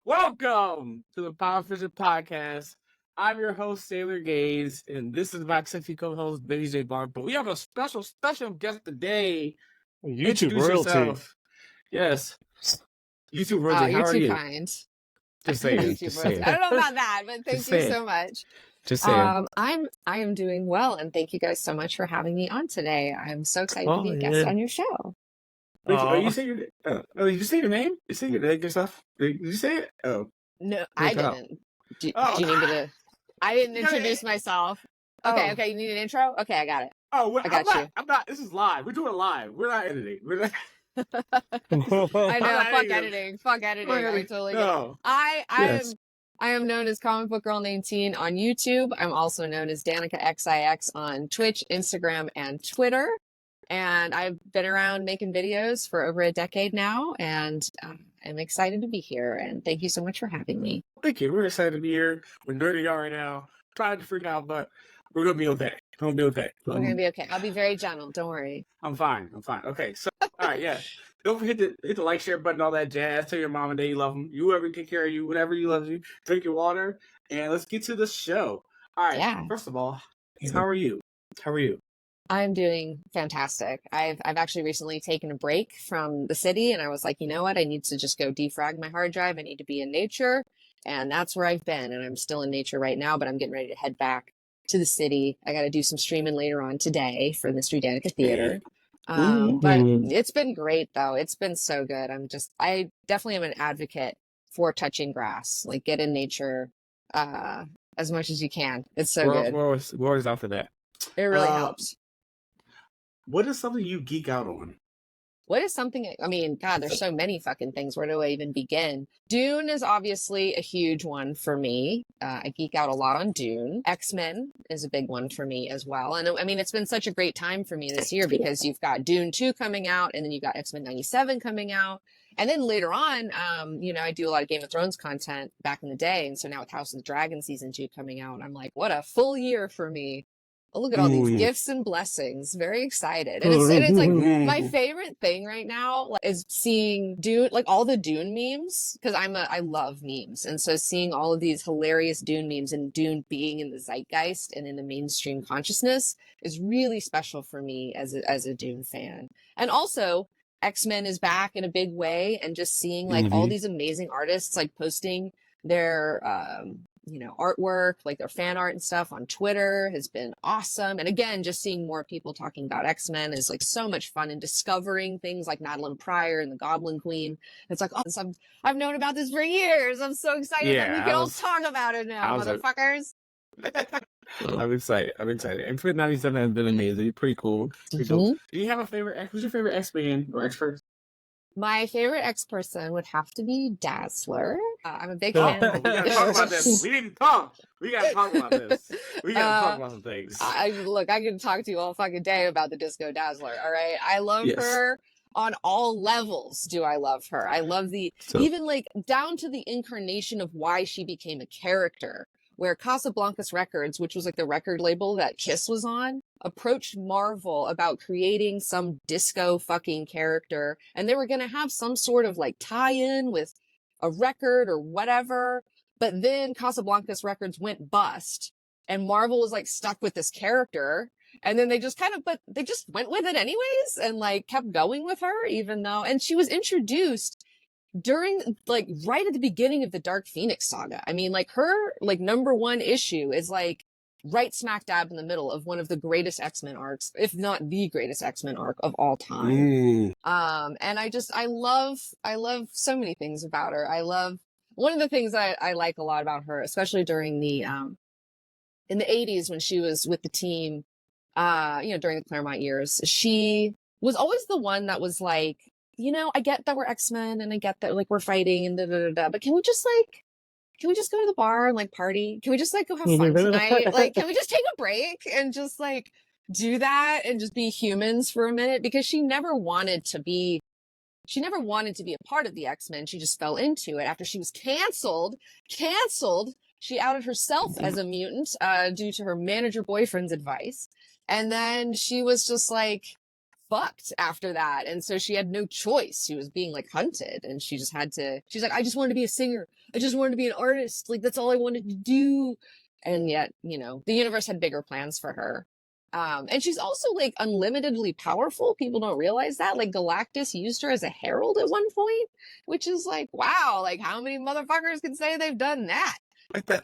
Welcome to the POFPOD podcast. I'm your host, Sailor Gaze, and this is my sexy co-host, Billy J. Barber. We have a special guest today. YouTube Introduce royalty. yourself. Yes. YouTube royalty, how you're are too you? kind. Just say it. YouTube Just royalty. say I it. don't know about that, but thank Just you say it. so much. Just say it. I am doing well, and thank you guys so much for having me on today. I'm so excited to be a guest on your show. Wait, you say your did you say your name? You say your name yourself? Did you say it? Oh. No, I didn't. Do you need me to? I didn't introduce myself. Okay, you need an intro? Okay, I got it. Oh, well, I got you. I'm not. This is live. We're doing it live. We're not editing. We're not. I know. Fuck editing. Fuck editing. I totally get it. I am known as Comic Book Girl 19 on YouTube. I'm also known as Danika XIX on Twitch, Instagram, and Twitter. And I've been around making videos for over a decade now, and I'm excited to be here. And thank you so much for having me. Thank you. We're excited to be here. We're nerdy out right now. Trying to freak out, but we're gonna be okay. We're gonna be okay. We're gonna be okay. I'll be very gentle. Don't worry. I'm fine. Okay, so all right, yeah. Don't forget to hit the like, share button, all that jazz. Tell your mom and dad you love them. You whoever take care of you, whatever you love you. Drink your water, and let's get to the show. All right. Yeah. First of all, how are you? I'm doing fantastic. I've actually recently taken a break from the city, and I was like, you know what? I need to just go defrag my hard drive. I need to be in nature, and that's where I've been. And I'm still in nature right now, but I'm getting ready to head back to the city. I got to do some streaming later on today for Mystery Danica Theater. But it's been great though. It's been so good. I definitely am an advocate for touching grass. Like, get in nature as much as you can. It's so good. We're always out for that. It really helps. What is something you geek out on? What is something, I mean, God, there's so many fucking things. Where do I even begin? Dune is obviously a huge one for me. I geek out a lot on Dune. XMen is a big one for me as well. And I mean, it's been such a great time for me this year because you've got Dune 2 coming out, and then you've got X-Men 97 coming out. And then later on, I do a lot of Game of Thrones content back in the day. And so now with House of the Dragon Season 2 coming out, I'm like, what a full year for me. Oh, look at all these gifts and blessings. Very excited. And it's like my favorite thing right now is seeing Dune, like all the Dune memes, because I love memes. And so seeing all of these hilarious Dune memes and Dune being in the zeitgeist and in the mainstream consciousness is really special for me as a Dune fan. And also X-Men is back in a big way, and just seeing like all these amazing artists like posting their artwork, like their fan art and stuff on Twitter has been awesome. And again, just seeing more people talking about X-Men is like so much fun, and discovering things like Madeline Pryor and the Goblin Queen. It's like, I've known about this for years. I'm so excited that we can all talk about it now, motherfuckers. I'm excited. X-Men 97 has been amazing. Pretty cool. Do you have a favorite? Who's your favorite X-Man or X-person? My favorite X-person would have to be Dazzler. I'm a big fan. We gotta talk about this. We need to talk. We gotta talk about this. We gotta talk about some things. I can talk to you all fucking day about the Disco Dazzler. All right, I love her on all levels. Do I love her? I love even like down to the incarnation of why she became a character. Where Casablancas Records, which was like the record label that Kiss was on, approached Marvel about creating some disco fucking character, and they were going to have some sort of like tie-in with a record or whatever. But then Casablancas Records went bust, and Marvel was like stuck with this character. And then they just they just went with it anyways, and like kept going with her, even though, and she was introduced during like right at the beginning of the Dark Phoenix saga. I mean, like her like #1 issue is like right smack dab in the middle of one of the greatest X-Men arcs, if not the greatest X-Men arc of all time. And I love so many things about her. I love one of the things I like a lot about her, especially during the in the 80s when she was with the team, during the Claremont years, she was always the one that was like, I get that we're X-Men and I get that like we're fighting and but can we just go to the bar and like party? Can we just like go have fun tonight? Like, can we just take a break and just like do that and just be humans for a minute? Because she never wanted to be a part of the X-Men. She just fell into it after she was canceled. She outed herself as a mutant due to her manager boyfriend's advice. And then she was just like, fucked after that. And so she had no choice. She was being like hunted, and she just had to, she's like, I just wanted to be a singer. I just wanted to be an artist. Like, that's all I wanted to do. And yet, you know, the universe had bigger plans for her. And she's also like unlimitedly powerful. People don't realize that. Like, Galactus used her as a herald at one point, which is like, wow, like how many motherfuckers can say they've done that?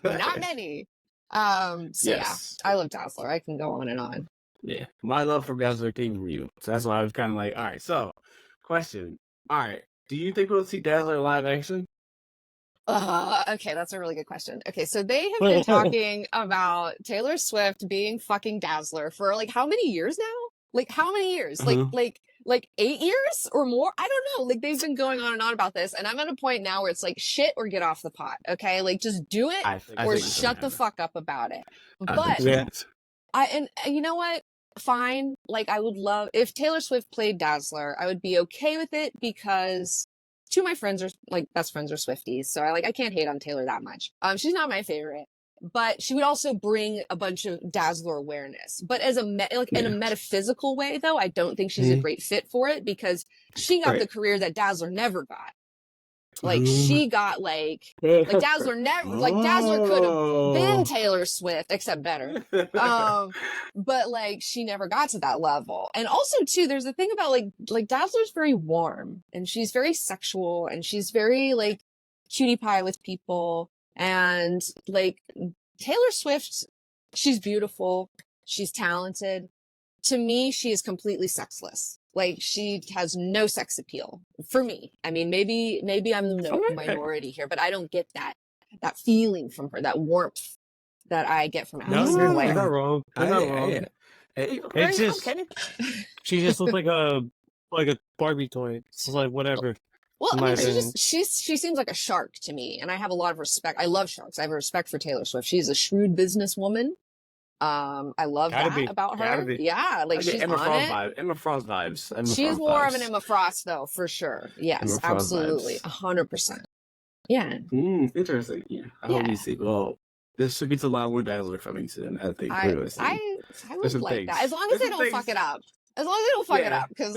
Not many. So yes. Yeah, I love Dazzler. I can go on and on. Yeah, my love for Dazzler came from you. So that's why I was kind of like, all right, so question. All right, do you think we'll see Dazzler live action? Okay, that's a really good question. Okay, so they have been talking about Taylor Swift being fucking Dazzler for like how many years now? Like how many years? Like 8 years or more? I don't know. Like they've been going on and on about this, and I'm at a point now where it's like shit or get off the pot. Okay, like just do it or shut the fuck up about it. But and you know what? Fine. Like I would love if Taylor Swift played Dazzler. I would be okay with it because two of my friends are like best friends are Swifties, so I can't hate on Taylor that much. She's not my favorite, but she would also bring a bunch of Dazzler awareness. But as in a metaphysical way, though, I don't think she's a great fit for it because she got the career that Dazzler never got. Like she got like Dazzler never Dazzler could have been Taylor Swift except better. But like she never got to that level. And also too, there's a thing about like Dazzler's very warm and she's very sexual and she's very like cutie pie with people. And like Taylor Swift, she's beautiful, she's talented. To me, she is completely sexless. Like she has no sex appeal for me. I mean, maybe I'm the minority here, but I don't get that feeling from her, that warmth that I get from Alice. No, you're not wrong. You're not wrong. It's just she just looks like a Barbie toy. It's like whatever. Well, I mean, she seems like a shark to me, and I have a lot of respect. I love sharks. I have a respect for Taylor Swift. She's a shrewd businesswoman. I love about her. Yeah, like she's Emma on Frost it. Vibes. Emma Frost vibes. She's more of an Emma Frost, though, for sure. Yes, absolutely, 100%. Yeah. Interesting. Yeah, I hope you see. Well, this should get a lot more Dazzler coming soon. I think. I would like that as long as they don't fuck it up. As long as they don't fuck it up, because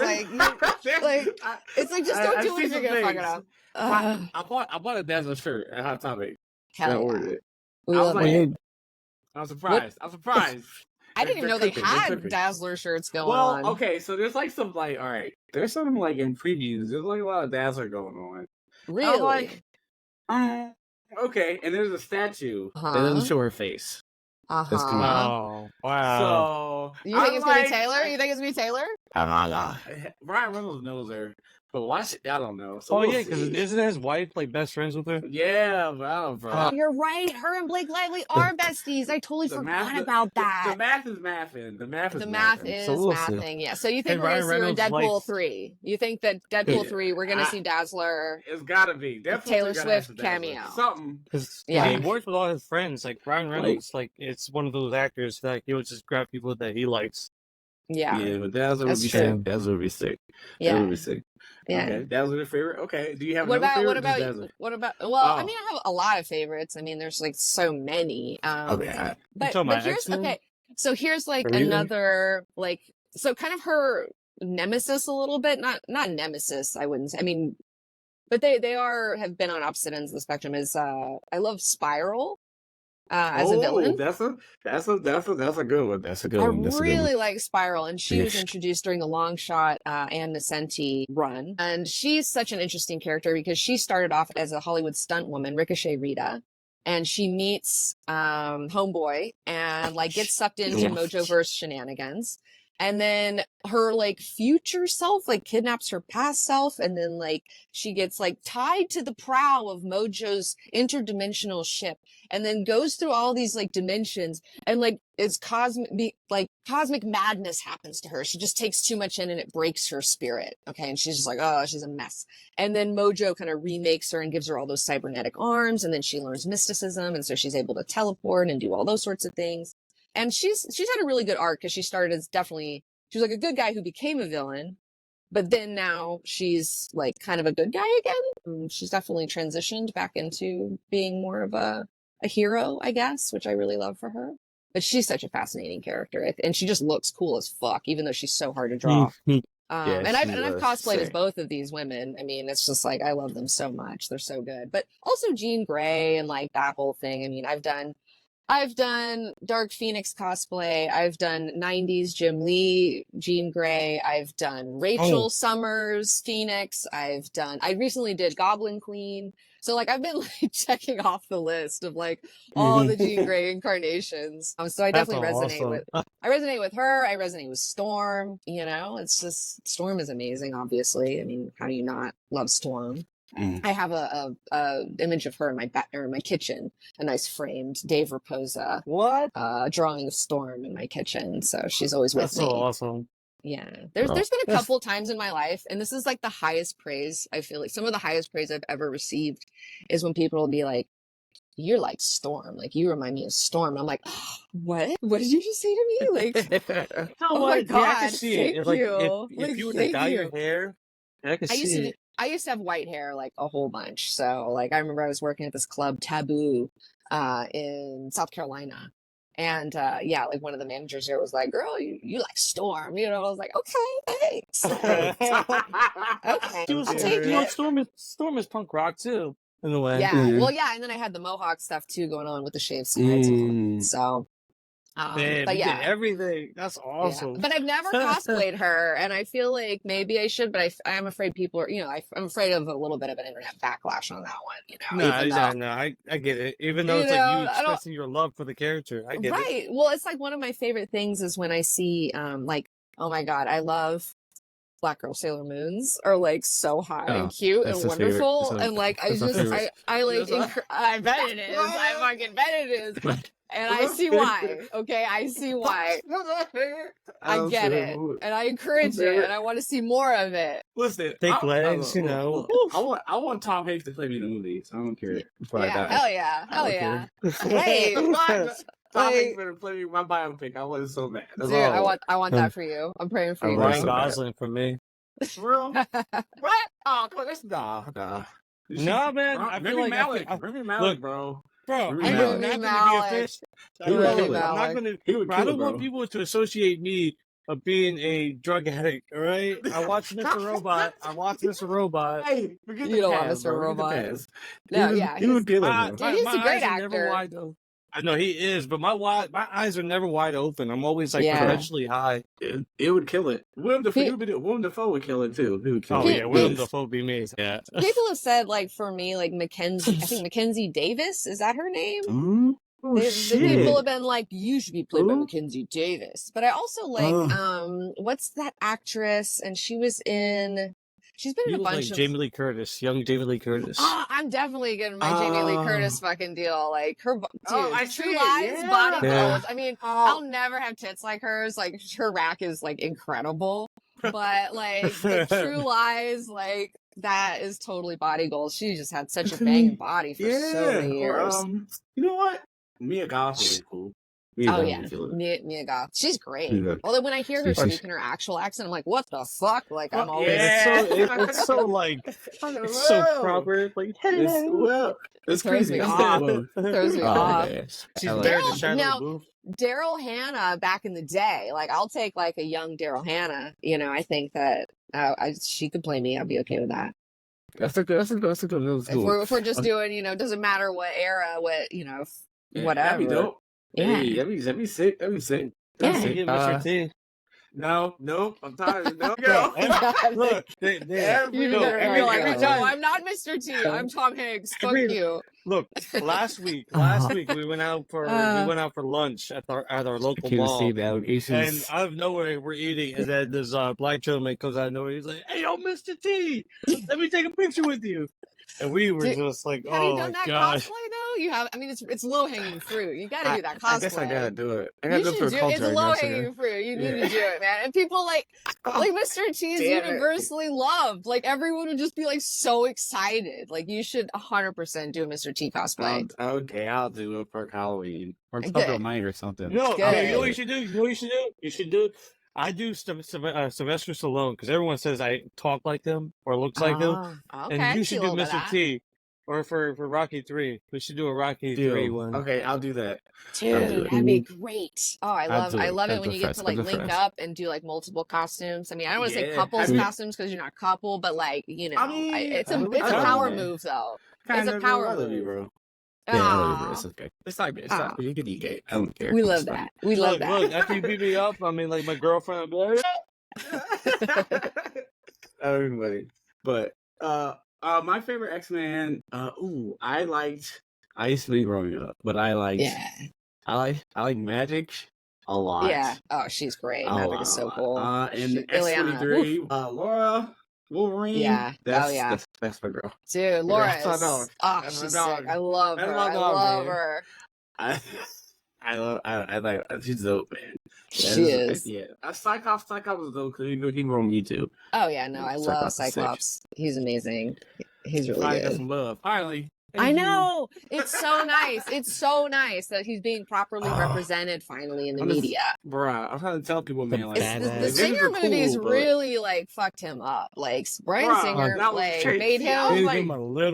it's like just don't do it if you're gonna fuck it up. I bought a Dazzler shirt at Hot Topic. I ordered it. I was surprised. I didn't even know they had Dazzler shirts going on. Well, okay, so there's like some all right, there's something like in previews. There's like a lot of Dazzler going on. Really? I'm like, okay, and there's a statue that doesn't show her face. That's coming out. Oh, wow. So you think it's gonna be Taylor? You think it's gonna be Taylor? Ryan Reynolds knows her. But watch it, I don't know. So because isn't his wife like best friends with her? Yeah, bro. You're right. Her and Blake Lively are besties. I totally forgot about that. The math is mathing. The math is mathing. Yeah. So you think we're gonna see her in Deadpool 3? You think that Deadpool 3 we're gonna see Dazzler? It's gotta be definitely Taylor Swift cameo. Something. He works with all his friends. Like Ryan Reynolds, it's one of those actors that he would just grab people that he likes. Yeah, but Dazzler would be sick. Dazzler would be sick. Yeah. That would be sick. Yeah. Okay, Dazzler your favorite? Okay. Do you have what about favorite? What about I mean, I have a lot of favorites. I mean, there's like so many. But here's X-Men? So here's like another so kind of her nemesis a little bit. Not nemesis, I wouldn't say. I mean, but they have been on opposite ends of the spectrum is I love Spiral. As a villain. That's a good one. That's a good one. I really like Spiral, and she was introduced during the Long Shot Ann Nesenti run. And she's such an interesting character because she started off as a Hollywood stunt woman, Ricochet Rita, and she meets Homeboy and gets sucked into Mojoverse shenanigans. And then her future self kidnaps her past self, and then she gets tied to the prow of Mojo's interdimensional ship, and then goes through all these dimensions, and it's cosmic madness happens to her. She just takes too much in and it breaks her spirit. Okay, and she's just oh, she's a mess. And then Mojo kind of remakes her and gives her all those cybernetic arms, and then she learns mysticism, and so she's able to teleport and do all those sorts of things. And she's had a really good arc because she started as she was a good guy who became a villain, but then now she's kind of a good guy again. She's definitely transitioned back into being more of a hero, I guess, which I really love for her. But she's such a fascinating character, and she just looks cool as fuck, even though she's so hard to draw. And I've cosplayed as both of these women. I mean, it's just like I love them so much. They're so good. But also Jean Grey and like that whole thing. I mean, I've done Dark Phoenix cosplay. I've done 90s Jim Lee, Jean Grey. I've done Rachel Summers, Phoenix. I recently did Goblin Queen. So like I've been like checking off the list of like all the Jean Grey incarnations. So I definitely resonate with her. I resonate with Storm. You know, it's just Storm is amazing. Obviously, I mean, how do you not love Storm? I have a image of her in my kitchen, a nice framed Dave Raposa drawing of Storm in my kitchen. So she's always with me. That's so awesome. Yeah, there's been a couple times in my life, and this is like the highest praise. I feel like some of the highest praise I've ever received is when people will be like, "You're like Storm, like you remind me of Storm." I'm like, oh, "What? What did you just say to me?" Like, oh my god, I can see it. Thank you. If you were to dye your hair, I can see it. I used to have white hair like a whole bunch. So like I remember I was working at this club Taboo in South Carolina. And like one of the managers there was like, "Girl, you like Storm." You know, I was like, "Okay, thanks." Okay. Storm is punk rock too, in a way. Yeah. Well, yeah, and then I had the Mohawk stuff too going on with the shaved sides. So man, but yeah, everything. That's awesome. Yeah. But I've never cosplayed her, and I feel like maybe I should, but I'm afraid people are, I'm afraid of a little bit of an internet backlash on that one, you know. No, I get it. Even though it's like you expressing your love for the character, I get it. Right. Well, it's like one of my favorite things is when I see, like, oh my god, I love Black Girl Sailor Moons are like so hot and cute and wonderful, and like I bet it is. I fucking bet it is. And I see why. Okay, I see why. I get it, and I encourage it, and I want to see more of it. Listen, thick legs, you know. I want Tom Hanks to play me in the movies. I don't care. Hell yeah. Hey, Tom Hanks better play me my biopic. I was so mad. Dude, I want that for you. I'm praying for you. Ryan Gosling for me. For real? What? Oh, come on, that's nah. No, man. I feel like Remy Malek, bro. Bro, I'm not going to be a fish. I don't want people to associate me of being a drug addict, all right? I watch Mr. Robot. Hey, forget you don't want Mr. Robot. No, yeah. He would kill it, dude, he's a great actor. I know he is, but my eyes are never wide open. I'm always like perpetually high. It would kill it. Willem Dafoe would kill it too. Willem Dafoe would be amazing. Yeah. People have said like for me, like Mackenzie. I think Mackenzie Davis, is that her name? The people have been like, you should be played by Mackenzie Davis. But I also like what's that actress? And she's been in a bunch of Jamie Lee Curtis, young Jamie Lee Curtis. Oh, I'm definitely getting my Jamie Lee Curtis fucking deal. Like her, dude, True Lies, body goals. I mean, I'll never have tits like hers. Like her rack is like incredible, but like the True Lies, like that is totally body goals. She just had such a banging body for so many years. You know what? Mia Goth would be cool. Mia Goth. She's great. Although when I hear her speak in her actual accent, I'm like, what the fuck? Like I'm always it's so like it's so proper. Like it's crazy. Throws me off. She's there to shine the booth. Daryl Hannah back in the day, like I'll take like a young Daryl Hannah. You know, I think that she could play me. I'd be okay with that. That's a good. If we're just doing, doesn't matter what era, whatever. That'd be dope. Yeah. Hey, that'd be sick. No, I'm tired. No, go. Look, I'm not Mr. T. I'm Tom Hanks. Fuck you. Look, last week we went out for lunch at our local mall. And out of nowhere we're eating, and then this black gentleman comes out of nowhere. He's like, "Hey, yo, Mr. T, let me take a picture with you." And we were just like, have you done that cosplay though? You have. I mean, it's low hanging fruit. You got to do that cosplay. I guess I gotta do it. It's low hanging fruit. You need to do it, man. And people like Mr. T is universally loved. Like everyone would just be like so excited. Like you should 100% do a Mr. T cosplay. Okay, I'll do it for Halloween or Tucker Mine or something. No, you know what you should do. You should do. I do Sylvester Stallone because everyone says I talk like him or looks like him. Okay, and you should do Mr. T. Or for Rocky 3. We should do a Rocky 3 one. Okay, I'll do that. Dude, that'd be great. Oh, I love it when you get to like link up and do like multiple costumes. I mean, I don't want to say couples costumes because you're not a couple, but like, you know, it's a power move though. It's a power move, bro. Yeah, I love you, bro. It's okay. It's like it's not, you can eat it. I don't care. We love that. We love that. Look, after you beat me up, I mean, like my girlfriend will be like, everybody. But my favorite X-Men, I used to be growing up, but I like Magic a lot. Yeah. Oh, she's great. Magic is so cool. And X-23, Laura, Wolverine. Yeah. That's my girl. Dude, Laura is, she's sick. I love her. I love her. I like she's dope, man. She is. Yeah. Cyclops is dope because he were on YouTube. Oh yeah, no, I love Cyclops. He's amazing. He's really good. Some love. Finally. I know. It's so nice. It's so nice that he's being properly represented finally in the media. Bruh, I'm trying to tell people, man, like the Singer movies really like fucked him up. Like Bryan Singer made him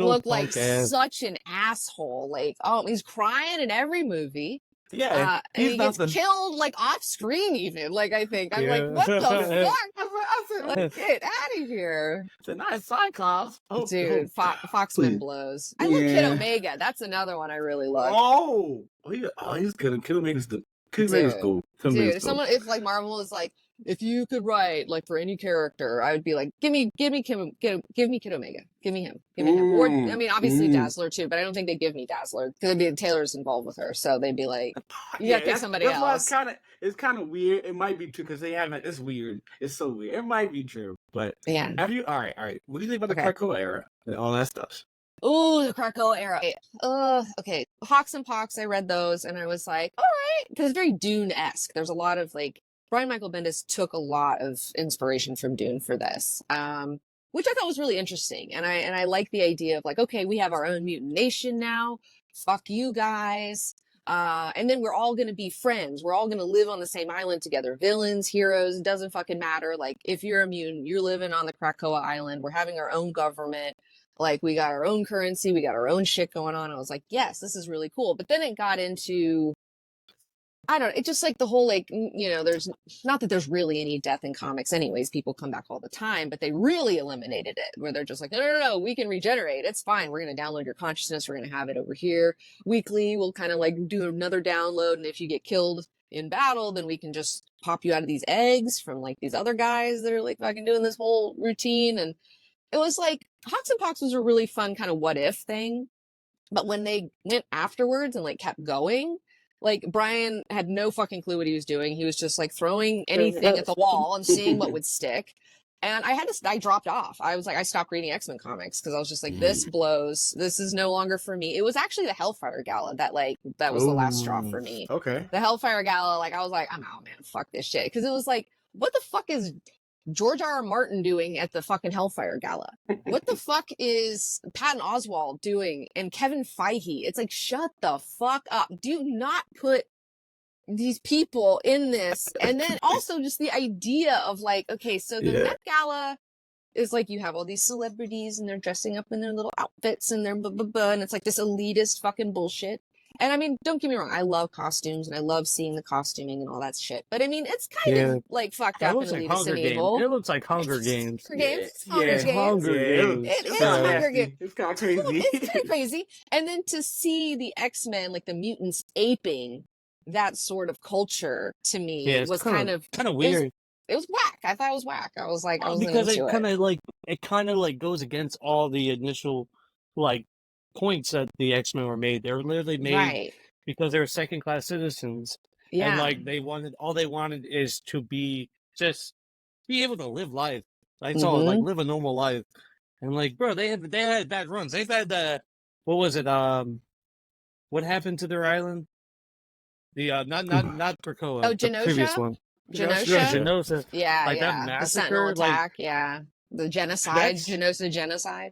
look like such an asshole. Like, he's crying in every movie. Yeah, and he gets killed like off screen even. Like I think I'm like, what the fuck? I said, like, get out of here. It's a nice Cyclops. Dude, Foxman blows. I love Kid Omega. That's another one I really love. He's good. Kid Omega's cool. Dude, if like Marvel is like, if you could write like for any character, I would be like, give me Kid Omega, give me him. Or I mean, obviously Dazzler too, but I don't think they give me Dazzler because Taylor's involved with her, so they'd be like, you gotta pick somebody else. It's kind of weird. It might be true because they have it's weird. It's so weird. It might be true, but yeah. Have you? All right. What do you think about the Krakoa era and all that stuff? Oh, the Krakoa era. Okay. Hawks and Pox, I read those and I was like, all right, because it's very Dune-esque. There's a lot of like. Brian Michael Bendis took a lot of inspiration from Dune for this, which I thought was really interesting. And I like the idea of like, okay, we have our own mutant nation now. Fuck you guys. And then we're all going to be friends. We're all going to live on the same island together. Villains, heroes, it doesn't fucking matter. Like if you're a mutant, you're living on the Krakoa Island. We're having our own government. Like we got our own currency. We got our own shit going on. I was like, yes, this is really cool. But then it got into... I don't know. It's just like the whole, like, you know, there's not that there's really any death in comics anyways. People come back all the time, but they really eliminated it where they're just like, no, we can regenerate. It's fine. We're going to download your consciousness. We're going to have it over here weekly. We'll kind of like do another download. And if you get killed in battle, then we can just pop you out of these eggs from like these other guys that are like fucking doing this whole routine. And it was like Hawks and Pox was a really fun kind of what if thing. But when they went afterwards and like kept going, like Brian had no fucking clue what he was doing. He was just like throwing anything at the wall and seeing what would stick. And I dropped off. I was like, I stopped reading X-Men comics because I was just like, this blows. This is no longer for me. It was actually the Hellfire Gala that was the last straw for me. Okay. The Hellfire Gala, like I was like, I'm out, man. Fuck this shit. Because it was like, what the fuck is George R.R. Martin doing at the fucking Hellfire Gala? What the fuck is Patton Oswalt doing and Kevin Feige? It's like, shut the fuck up. Do not put these people in this. And then also just the idea of like, okay, so the Met Gala is like you have all these celebrities and they're dressing up in their little outfits and they're and it's like this elitist fucking bullshit. And I mean, don't get me wrong, I love costumes and I love seeing the costuming and all that shit. But I mean, it's kind of like fucked up and elitist and evil. It looks like Hunger Games. It's Hunger Games. It is Hunger Games. It's kind of crazy. It's kind of crazy. And then to see the X-Men, like the mutants aping that sort of culture to me was kind of weird. It was whack. I thought it was whack. I was like, because it kind of goes against all the initial like points that the X-Men were made. They were literally made because they were second-class citizens. Yeah. And like all they wanted is to be able to live life. That's all, like live a normal life. And like, bro, they had bad runs. They've had what was it? What happened to their island? The not Krakoa. Oh, the previous one. Genosha. Yeah, like that massacre, the Sentinel attack. The genocide. Genosha genocide.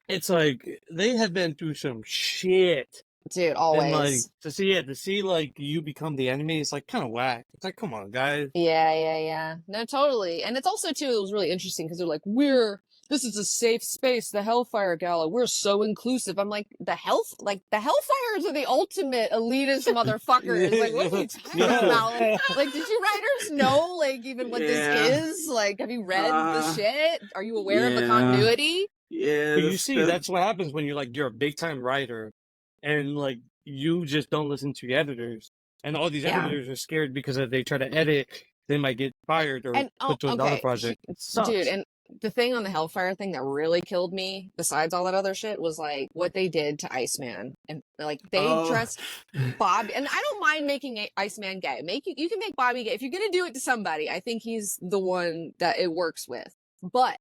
It's like they have been through some shit, dude. Always. And like to see like you become the enemy, it's like kind of whack. It's like, come on, guys. Yeah. No, totally. And it's also too. It was really interesting because they're like, we're this is a safe space, the Hellfire Gala. We're so inclusive. I'm like, the Hellfires are the ultimate elitist motherfuckers. Like, what are you talking about? Like, did you writers know, like, even what this is? Like, have you read the shit? Are you aware of the continuity? Yeah. But you see, that's what happens when you're a big time writer, and like you just don't listen to the editors, and all these editors are scared because if they try to edit, they might get fired or put to another project. It sucks. Dude, and the thing on the Hellfire thing that really killed me, besides all that other shit, was like what they did to Iceman, and like they dressed Bobby. And I don't mind making Iceman gay. You can make Bobby gay if you're gonna do it to somebody. I think he's the one that it works with, but.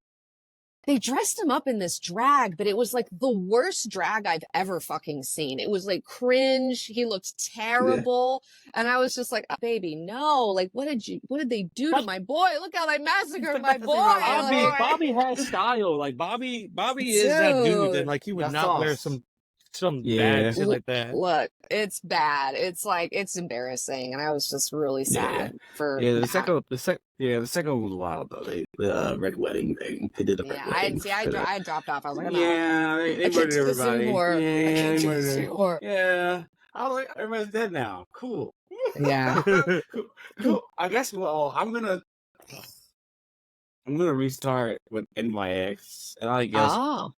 They dressed him up in this drag, but it was like the worst drag I've ever fucking seen. It was like cringe. He looked terrible. Yeah. And I was just like, oh, baby, no. Like, what did they do to my boy? Look how they massacred my boy. Bobby has style. Like Bobby is that dude. And like he would not wear some bad shit like that. Look, it's bad. It's like, it's embarrassing. And I was just really sad for the second one was wild though. The Red Wedding thing. They did a Red Wedding. I dropped off. I was like, they murdered everybody. They murdered. Yeah. I was like, everybody's dead now. Cool. Yeah. cool. I guess I'm gonna restart with NYX, and I guess. Oh.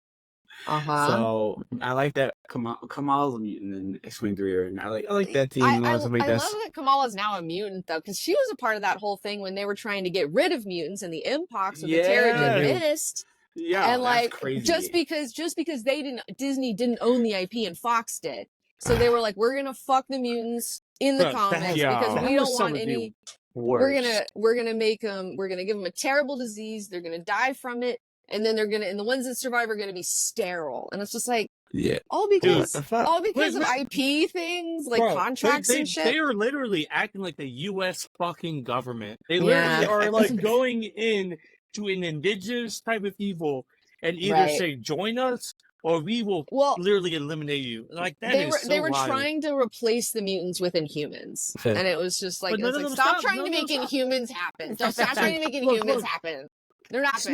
So I like that Kamala's a mutant in X-Men 3, and I like that team. I love that Kamala's now a mutant though, because she was a part of that whole thing when they were trying to get rid of mutants and the Impox with the Terrigen Mist. Yeah, and like crazy. just because Disney didn't own the IP and Fox did, so they were like, we're gonna fuck the mutants in the comics because we don't want any. We're gonna make them. We're gonna give them a terrible disease. They're gonna die from it. And then and the ones that survive are going to be sterile. And it's just like, all because of IP things, like contracts and shit. They are literally acting like the U.S. fucking government. They literally are like going in to an indigenous type of people and either say, join us, or we will literally eliminate you. Like that they were trying to replace the mutants with Inhumans. And it was just like, stop trying to make Inhumans happen. Stop trying to make Inhumans happen. They're not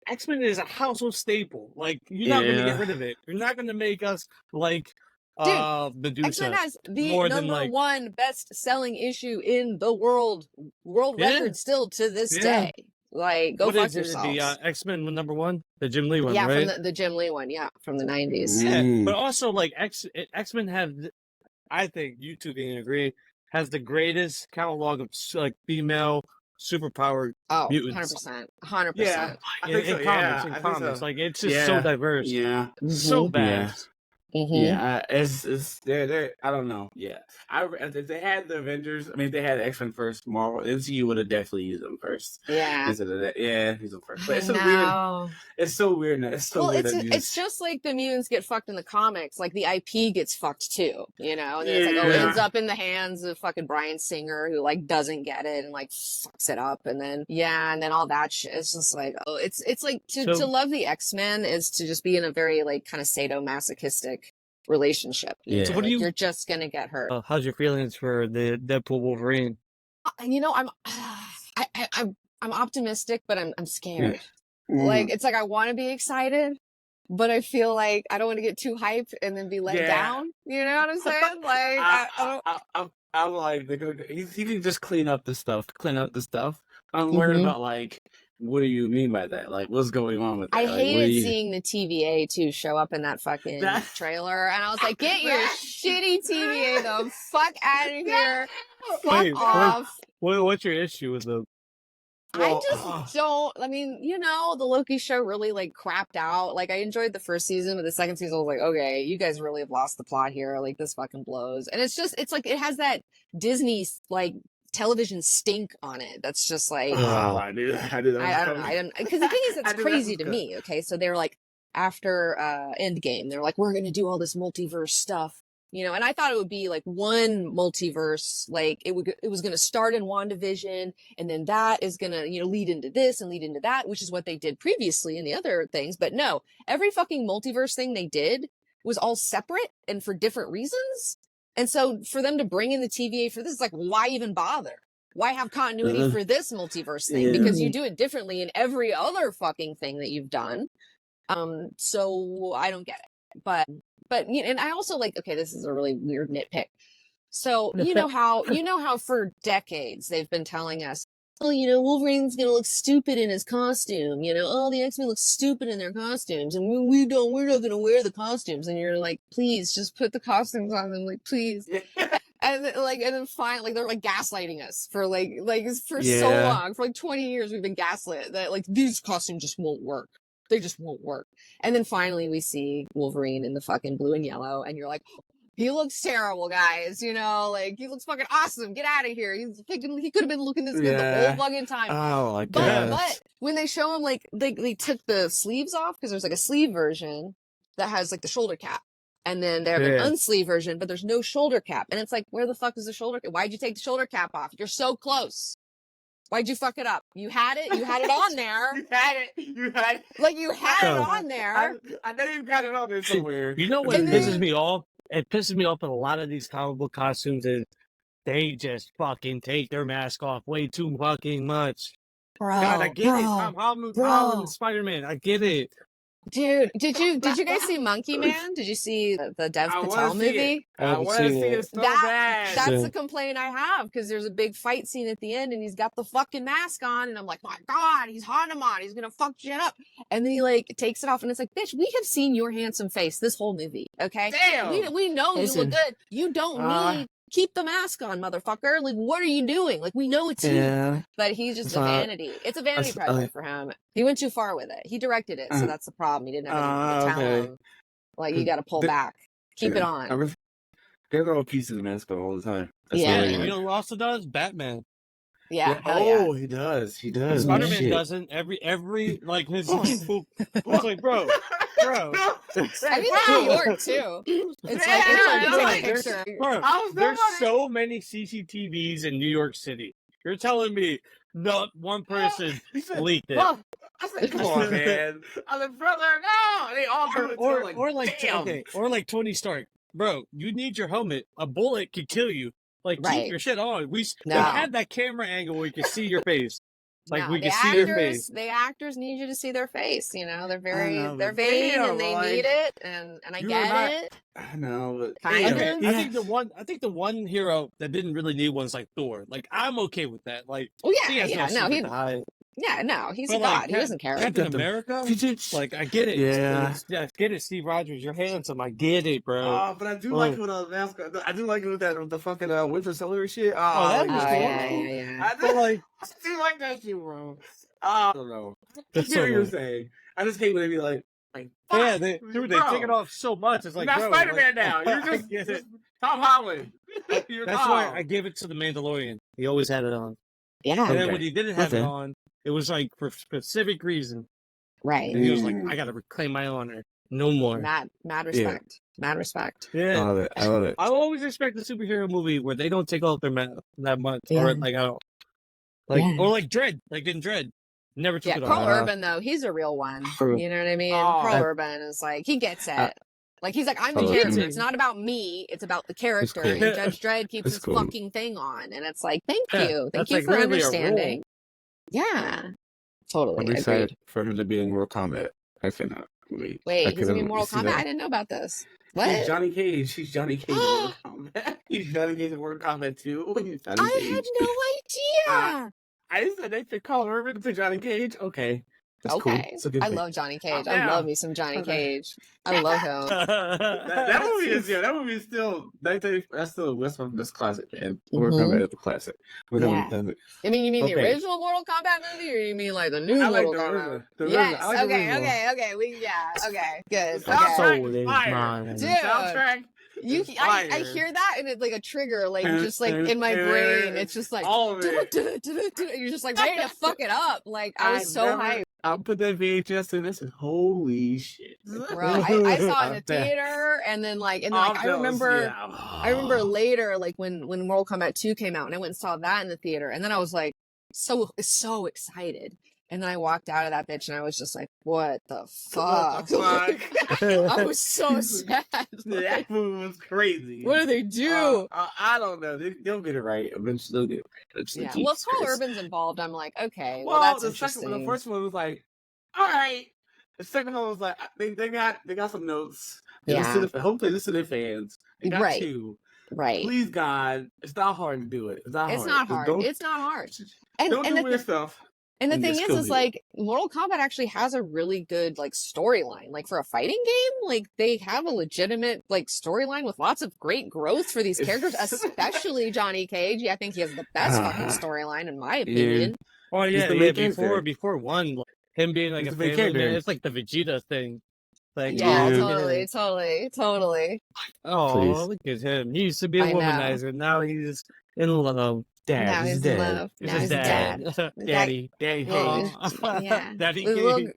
X-Men is a household staple. Like, you're not going to get rid of it. You're not going to make us like Medusa. X-Men has the number one best-selling issue in the world record still to this day. Like, go fuck yourselves. The X-Men number one? The Jim Lee one, right? Yeah, from the Jim Lee one, from the 90s. Yeah, but also, like, X-Men have, I think, you two can agree, has the greatest catalog of, like, female superpowered mutants. 100%. Yeah, in comics. Like, it's just so diverse. Yeah. So vast. Yeah, it's they're I don't know. Yeah, if they had the Avengers, I mean, if they had X-Men first, Marvel, MCU would have definitely used them first. Yeah, use them first. But it's so weird. It's so weird now. It's so weird. It's just like the mutants get fucked in the comics, like the IP gets fucked too, you know. And then it's like, it ends up in the hands of fucking Bryan Singer, who like doesn't get it and like fucks it up, and then and then all that shit. It's just like, it's like to love the X-Men is to just be in a very like kind of sadomasochistic relationship. So what you're just gonna get hurt. How's your feelings for the Deadpool Wolverine? You know, I'm optimistic, but I'm scared. Like, it's like I want to be excited, but I feel like I don't want to get too hyped and then be let down. You know what I'm saying? Like I'm like, he can just clean up the stuff. I'm worried about like, what do you mean by that? Like, what's going on with that? I hated seeing the TVA too show up in that fucking trailer, and I was like, get your shitty TVA the fuck out of here. Fuck off. What's your issue with them? I just don't. I mean, you know, the Loki show really like crapped out. Like, I enjoyed the first season, but the second season I was like, okay, you guys really have lost the plot here. Like, this fucking blows. And it's like it has that Disney like television stink on it. That's just like I do. I don't know. Because the thing is, that's crazy to me. Okay, so they're like after Endgame, they're like, we're gonna do all this multiverse stuff. You know, and I thought it would be like one multiverse, like it was going to start in WandaVision, and then that is going to, you know, lead into this and lead into that, which is what they did previously in the other things. But no, every fucking multiverse thing they did was all separate and for different reasons. And so for them to bring in the TVA for this, like, why even bother? Why have continuity for this multiverse thing? Because you do it differently in every other fucking thing that you've done. So I don't get it. But and I also like, okay, this is a really weird nitpick. So you know how for decades they've been telling us, oh, Wolverine's gonna look stupid in his costume. Oh, the X-Men look stupid in their costumes, and we're not gonna wear the costumes. And you're like, please, just put the costumes on them, like, please. And then finally, they're like gaslighting us for so long, for like 20 years we've been gaslit that like these costumes just won't work. They just won't work. And then finally we see Wolverine in the fucking blue and yellow, and you're like, he looks terrible, guys. He looks fucking awesome. Get out of here. He could have been looking this good the whole fucking time. Oh my god! But when they show him, like, they took the sleeves off, because there's like a sleeve version that has like the shoulder cap, and then they have an unsleeve version, but there's no shoulder cap, and it's like, where the fuck is the shoulder cap? Why'd you take the shoulder cap off? You're so close. Why'd you fuck it up? You had it on there. You had it. Like, you had it on there. I know you got it on there somewhere. You know what pisses me off? It pisses me off in a lot of these comic book costumes is they just fucking take their mask off way too fucking much. Bro, God, I get it. Tom Holland, Spider-Man. I get it. Dude, did you guys see Monkey Man? Did you see the Dev Patel movie? I want to see it so bad. That's the complaint I have, because there's a big fight scene at the end and he's got the fucking mask on, and I'm like, my God, he's Hanuman, he's gonna fuck shit up. And then he like takes it off, and it's like, bitch, we have seen your handsome face this whole movie, okay? Damn. We know you look good. You don't need. Keep the mask on, motherfucker. Like, what are you doing? Like, we know it's you. But he's just a vanity. It's a vanity project for him. He went too far with it. He directed it, so that's the problem. He didn't have anything to tell him. Like, you got to pull back. Keep it on. They're going pieces of the mask all the time. Yeah, you know who also does? Batman. Yeah. Oh, he does. He does. Spider-Man doesn't. Every like his. It's like, bro. I mean, New York too. It's like it's a picture. Bro, there's so many CCTVs in New York City. You're telling me not one person leaked it? I said, come on, man. I said, brother, no. They all or like Tony Stark, bro. You need your helmet. A bullet could kill you. Like, keep your shit on. We had that camera angle where you can see your face. Like, we can see your face. The actors need you to see their face. They're they're vain and they need it, and I get it. I know, but I think the one hero that didn't really need one is like Thor. Like, I'm okay with that. Like, he's a god. He doesn't care. Captain America? Like, I get it. Yeah. I get it, Steve Rogers. You're handsome. I get it, bro. But I do like with I do like with the fucking Winter Soldier shit. That was cool. Yeah. I do like that shit, bro. I don't know. I hear what you're saying. I just hate when they be like yeah, they take it off so much. It's like, you're not Spider-Man now. You're just Tom Holland. That's why I gave it to the Mandalorian. He always had it on. Yeah. And then when he didn't have it on, it was like for specific reason. Right. And he was like, I gotta reclaim my honor. No more. Mad respect. Yeah. Mad respect. Yeah. I love it. I always expect a superhero movie where they don't take off their mask that much. Yeah. Or like, I don't. Or like Dredd. Like in Dredd. Never took it off. Carl Urban, though, he's a real one. You know what I mean? Carl Urban is like, he gets it. Like, he's like, I'm the character. It's not about me. It's about the character. And Judge Dredd keeps his fucking thing on. And it's like, thank you. Thank you for understanding. Yeah. Totally. I'm excited for him to be in Mortal Kombat. I cannot wait. Wait, he's going to be in Mortal Kombat? I didn't know about this. What? He's Johnny Cage. He's Johnny Cage in Mortal Kombat. He's Johnny Cage in Mortal Kombat too. I had no idea. I said they should call Urban to Johnny Cage. Okay. That's cool. I love Johnny Cage. I love me some Johnny Cage. I love him. that movie is still that's from this classic, man. Mortal Kombat is the classic. I mean, you mean the original Mortal Kombat movie, or you mean like the new Mortal Kombat? Yes. Okay. Okay. Good. Soundtrack. I hear that and it's like a trigger, like just like in my brain. It's just like you're just like ready to fuck it up. Like I was so hyped. I'll put that VHS in. This is holy shit, bro. I saw it in the theater, and then like I remember later, like when Mortal Kombat 2 came out, and I went and saw that in the theater, and then I was like so excited. And then I walked out of that bitch and I was just like, what the fuck? I was so sad. That movie was crazy. What do they do? I don't know. They'll get it right. Eventually they'll get it right. Yeah. Well, if Paul Urban's involved, I'm like, okay, well that's interesting. The first one was like, all right. The second one was like, they got some notes. Hopefully listen to their fans. They got two. Right. Please, God, it's not hard to do it. It's not hard. It's not hard. Don't do weird stuff. And the thing is like Mortal Kombat actually has a really good like storyline. Like for a fighting game, like they have a legitimate like storyline with lots of great growth for these characters, especially Johnny Cage. I think he has the best fucking storyline in my opinion. Yeah. Well, before one, like, him being like a family man, it's like the Vegeta thing. Like totally. Oh, look at him. He used to be a womanizer. Now he's in love. Now he's dead. Now he's dad. Daddy. Yeah. Daddy.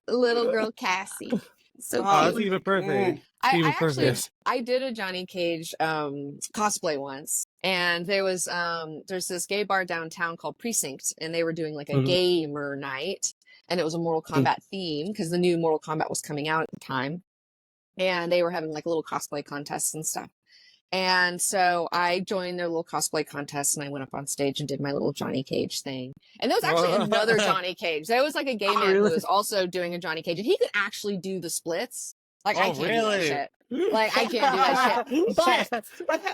Little girl Cassie. So that's even perfect. I did a Johnny Cage cosplay once, and there's this gay bar downtown called Precinct, and they were doing like a gamer night, and it was a Mortal Kombat theme because the new Mortal Kombat was coming out at the time, and they were having like a little cosplay contests and stuff. And so I joined their little cosplay contest, and I went up on stage and did my little Johnny Cage thing. And there was actually another Johnny Cage. There was like a gay man who was also doing a Johnny Cage, and he could actually do the splits. Like I can't do that shit. Like I can't do that shit.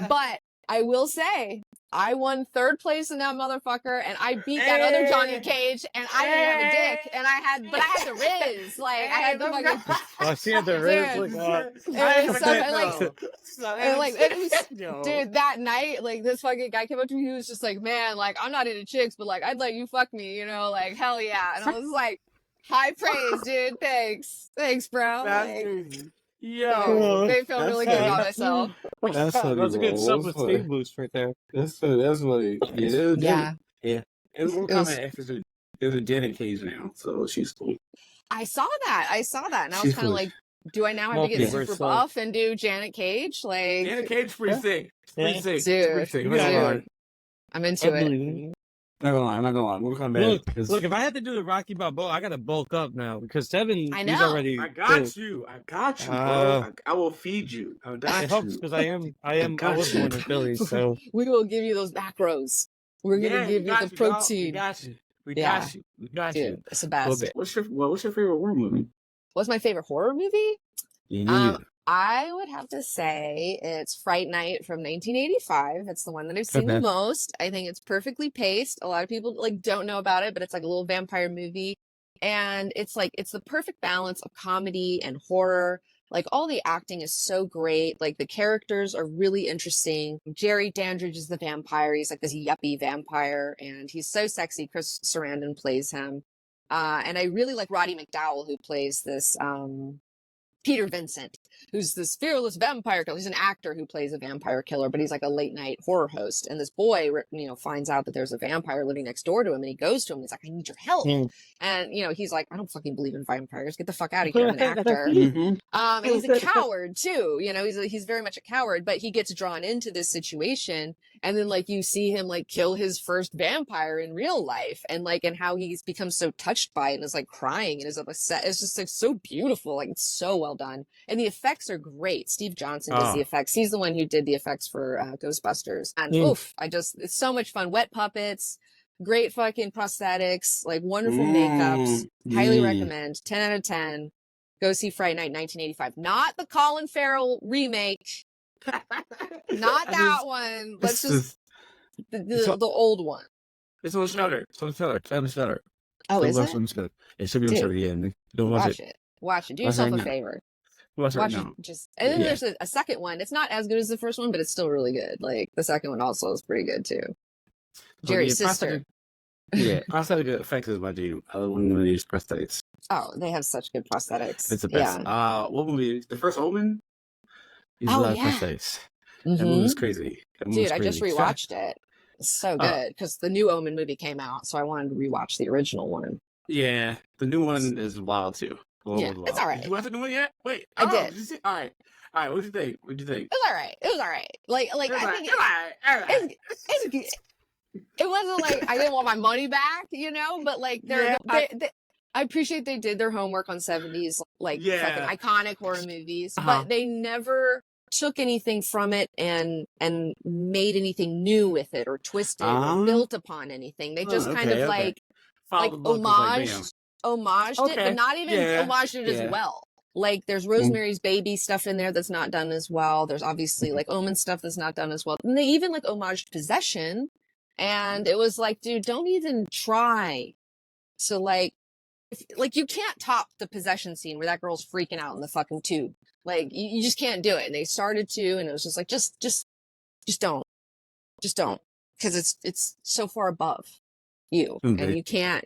But I will say, I won 3rd place in that motherfucker, and I beat that other Johnny Cage, and I didn't have a dick, and I had the Riz. Like I had the fucking. Oh, she had the Riz. Dude, that night, like this fucking guy came up to me. He was just like, "Man, like I'm not into chicks, but like I'd let you fuck me, you know, like hell yeah." And I was like, "High praise, dude. Thanks, bro." Yo, they feel really good about myself. That's a good self-esteem boost right there. That's funny. Yeah. And we're coming after there's a Janet Cage now, so she's cool. I saw that, and I was kind of like, do I now have to get super buff and do Janet Cage? Like Janet Cage, pretty sick. Dude. I'm into it. Not gonna lie. We'll come back. Look, if I had to do the Rocky Balboa, I gotta bulk up now because Tevin, he's already. I got you, bro. I will feed you. It helps because I was born in Philly, so we will give you those macros. We're gonna give you the protein. We got you. Dude, it's the best. What's your favorite horror movie? What's my favorite horror movie? Yeah. I would have to say it's Fright Night from 1985. It's the one that I've seen the most. I think it's perfectly paced. A lot of people like don't know about it, but it's like a little vampire movie. And it's the perfect balance of comedy and horror. Like all the acting is so great. Like the characters are really interesting. Jerry Dandridge is the vampire. He's like this yuppie vampire, and he's so sexy. Chris Sarandon plays him. And I really like Roddy McDowall, who plays this Peter Vincent, who's this fearless vampire killer. He's an actor who plays a vampire killer, but he's like a late night horror host. And this boy, finds out that there's a vampire living next door to him, and he goes to him and he's like, "I need your help." And, he's like, "I don't fucking believe in vampires. Get the fuck out of here. I'm an actor." And he's a coward too. He's very much a coward, but he gets drawn into this situation. And then like you see him like kill his first vampire in real life, and how he's become so touched by it and is like crying and is upset. It's just like so beautiful. Like it's so well done. And the effects are great. Steve Johnson does the effects. He's the one who did the effects for Ghostbusters. And it's so much fun. Wet puppets, great fucking prosthetics, like wonderful makeups. Highly recommend. 10 out of 10. Go see Fright Night 1985. Not the Colin Farrell remake. Not that one. Let's just the old one. It's on Shudder. It's on Shudder. Oh, is it? It should be on Shudder. Yeah, don't watch it. Watch it. Do yourself a favor. Watch it. And then there's a second one. It's not as good as the first one, but it's still really good. Like the second one also is pretty good too. Jerry's sister. Prosthetic effects is my dude. I love when they use prosthetics. Oh, they have such good prosthetics. It's the best. What movie? The first Omen? He's a lot of prosthetics. That movie was crazy. Dude, I just rewatched it. It's so good because the new Omen movie came out, so I wanted to rewatch the original one. Yeah, the new one is wild too. It's all right. Did you watch the new one yet? Wait, I did. All right. What'd you think? It was all right. Like I think it wasn't like I didn't want my money back, but like I appreciate they did their homework on 70s, like fucking iconic horror movies, but they never took anything from it and made anything new with it or twisted or built upon anything. They just kind of like homaged it, but not even homaged it as well. Like there's Rosemary's Baby stuff in there that's not done as well. There's obviously like Omen stuff that's not done as well. And they even like homaged Possession. And it was like, dude, don't even try. So like, you can't top the Possession scene where that girl's freaking out in the fucking tube. Like you just can't do it. And they started to, and it was just like, just don't, because it's so far above you, and you can't.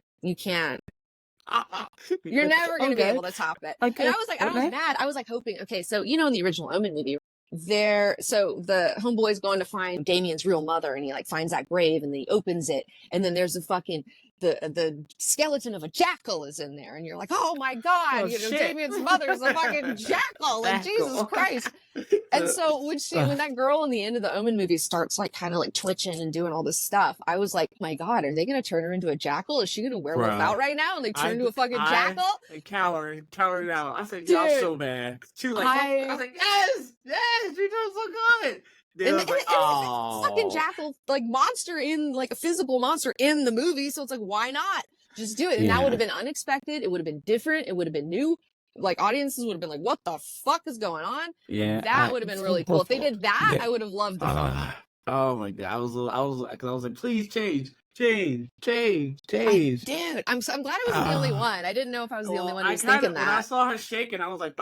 You're never going to be able to top it. And I was like, I was mad. I was like hoping, okay, so, you know, in the original Omen movie, so the homeboy's going to find Damien's real mother, and he like finds that grave, and then he opens it, and then there's a fucking, the skeleton of a jackal is in there, and you're like, oh my God, Damien's mother's a fucking jackal, like Jesus Christ. And so when that girl in the end of the Omen movie starts like kind of like twitching and doing all this stuff, I was like, my God, are they going to turn her into a jackal? Is she going to werewolf out right now and they turn into a fucking jackal? Calorie out. I said, y'all so bad. She was like, I was like, yes, she does so good. And it's a fucking jackal like monster in like a physical monster in the movie, so it's like, why not just do it? And that would have been unexpected. It would have been different. It would have been new. Like audiences would have been like, what the fuck is going on? Yeah, that would have been really cool. If they did that, I would have loved the film. Oh my God, I was like, please change. Dude, I'm glad I wasn't the only one. I didn't know if I was the only one who was thinking that. When I saw her shaking, I was like,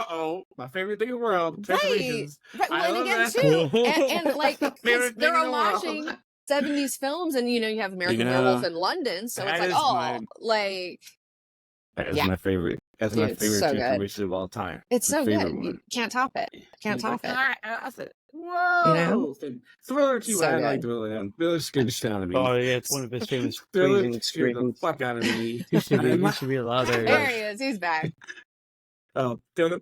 my favorite thing in the world. Right. And again, too. And like, they're homaging 70s films, and, you know, you have American Werewolf in London, so it's like, that is my favorite. That's my favorite transformation of all time. It's so good. You can't top it. Can't top it. I said, whoa. You know? Thriller too. I like Thriller. Thriller scared the shit out of me. Oh yeah, it's one of his famous freezing screams. Fuck out of me. He should be allowed there. There he is. He's back. Thriller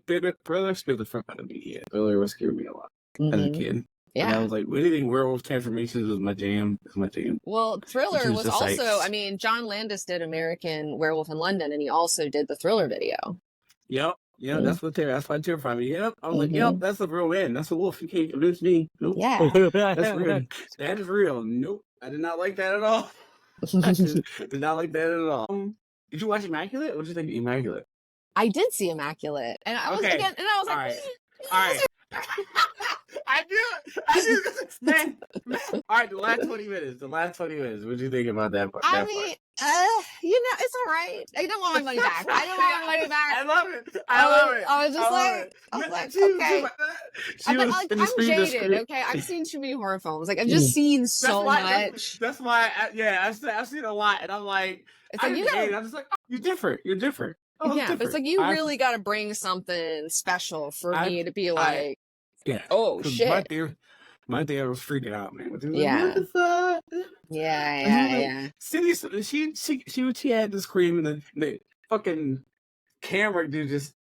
scared the fuck out of me. Yeah, Thriller was scaring me a lot as a kid. Yeah, and I was like, anything werewolf transformations was my jam. Well, Thriller was also, I mean, John Landis did American Werewolf in London, and he also did the Thriller video. Yep, that's why terrified me. Yep, I was like, yep, that's the real man. That's the wolf. You can't convince me. Nope. Yeah, that's real. That is real. Nope, I did not like that at all. I did not like that at all. Did you watch Immaculate? What did you think of Immaculate? I did see Immaculate, and I was like, all right. I knew it. Man. All right, the last 20 minutes. What did you think about that part? I mean, you know, it's all right. I don't want my money back. I love it. I was like, okay. I'm jaded, okay? I've seen too many horror films. Like, I've just seen so much. That's why, I've seen a lot, and I'm like, I'm just like, you're different. Oh, yeah, but it's like, you really got to bring something special for me to be like, oh shit. My dad was freaking out, man. Yeah. She had to scream, and the fucking camera dude just.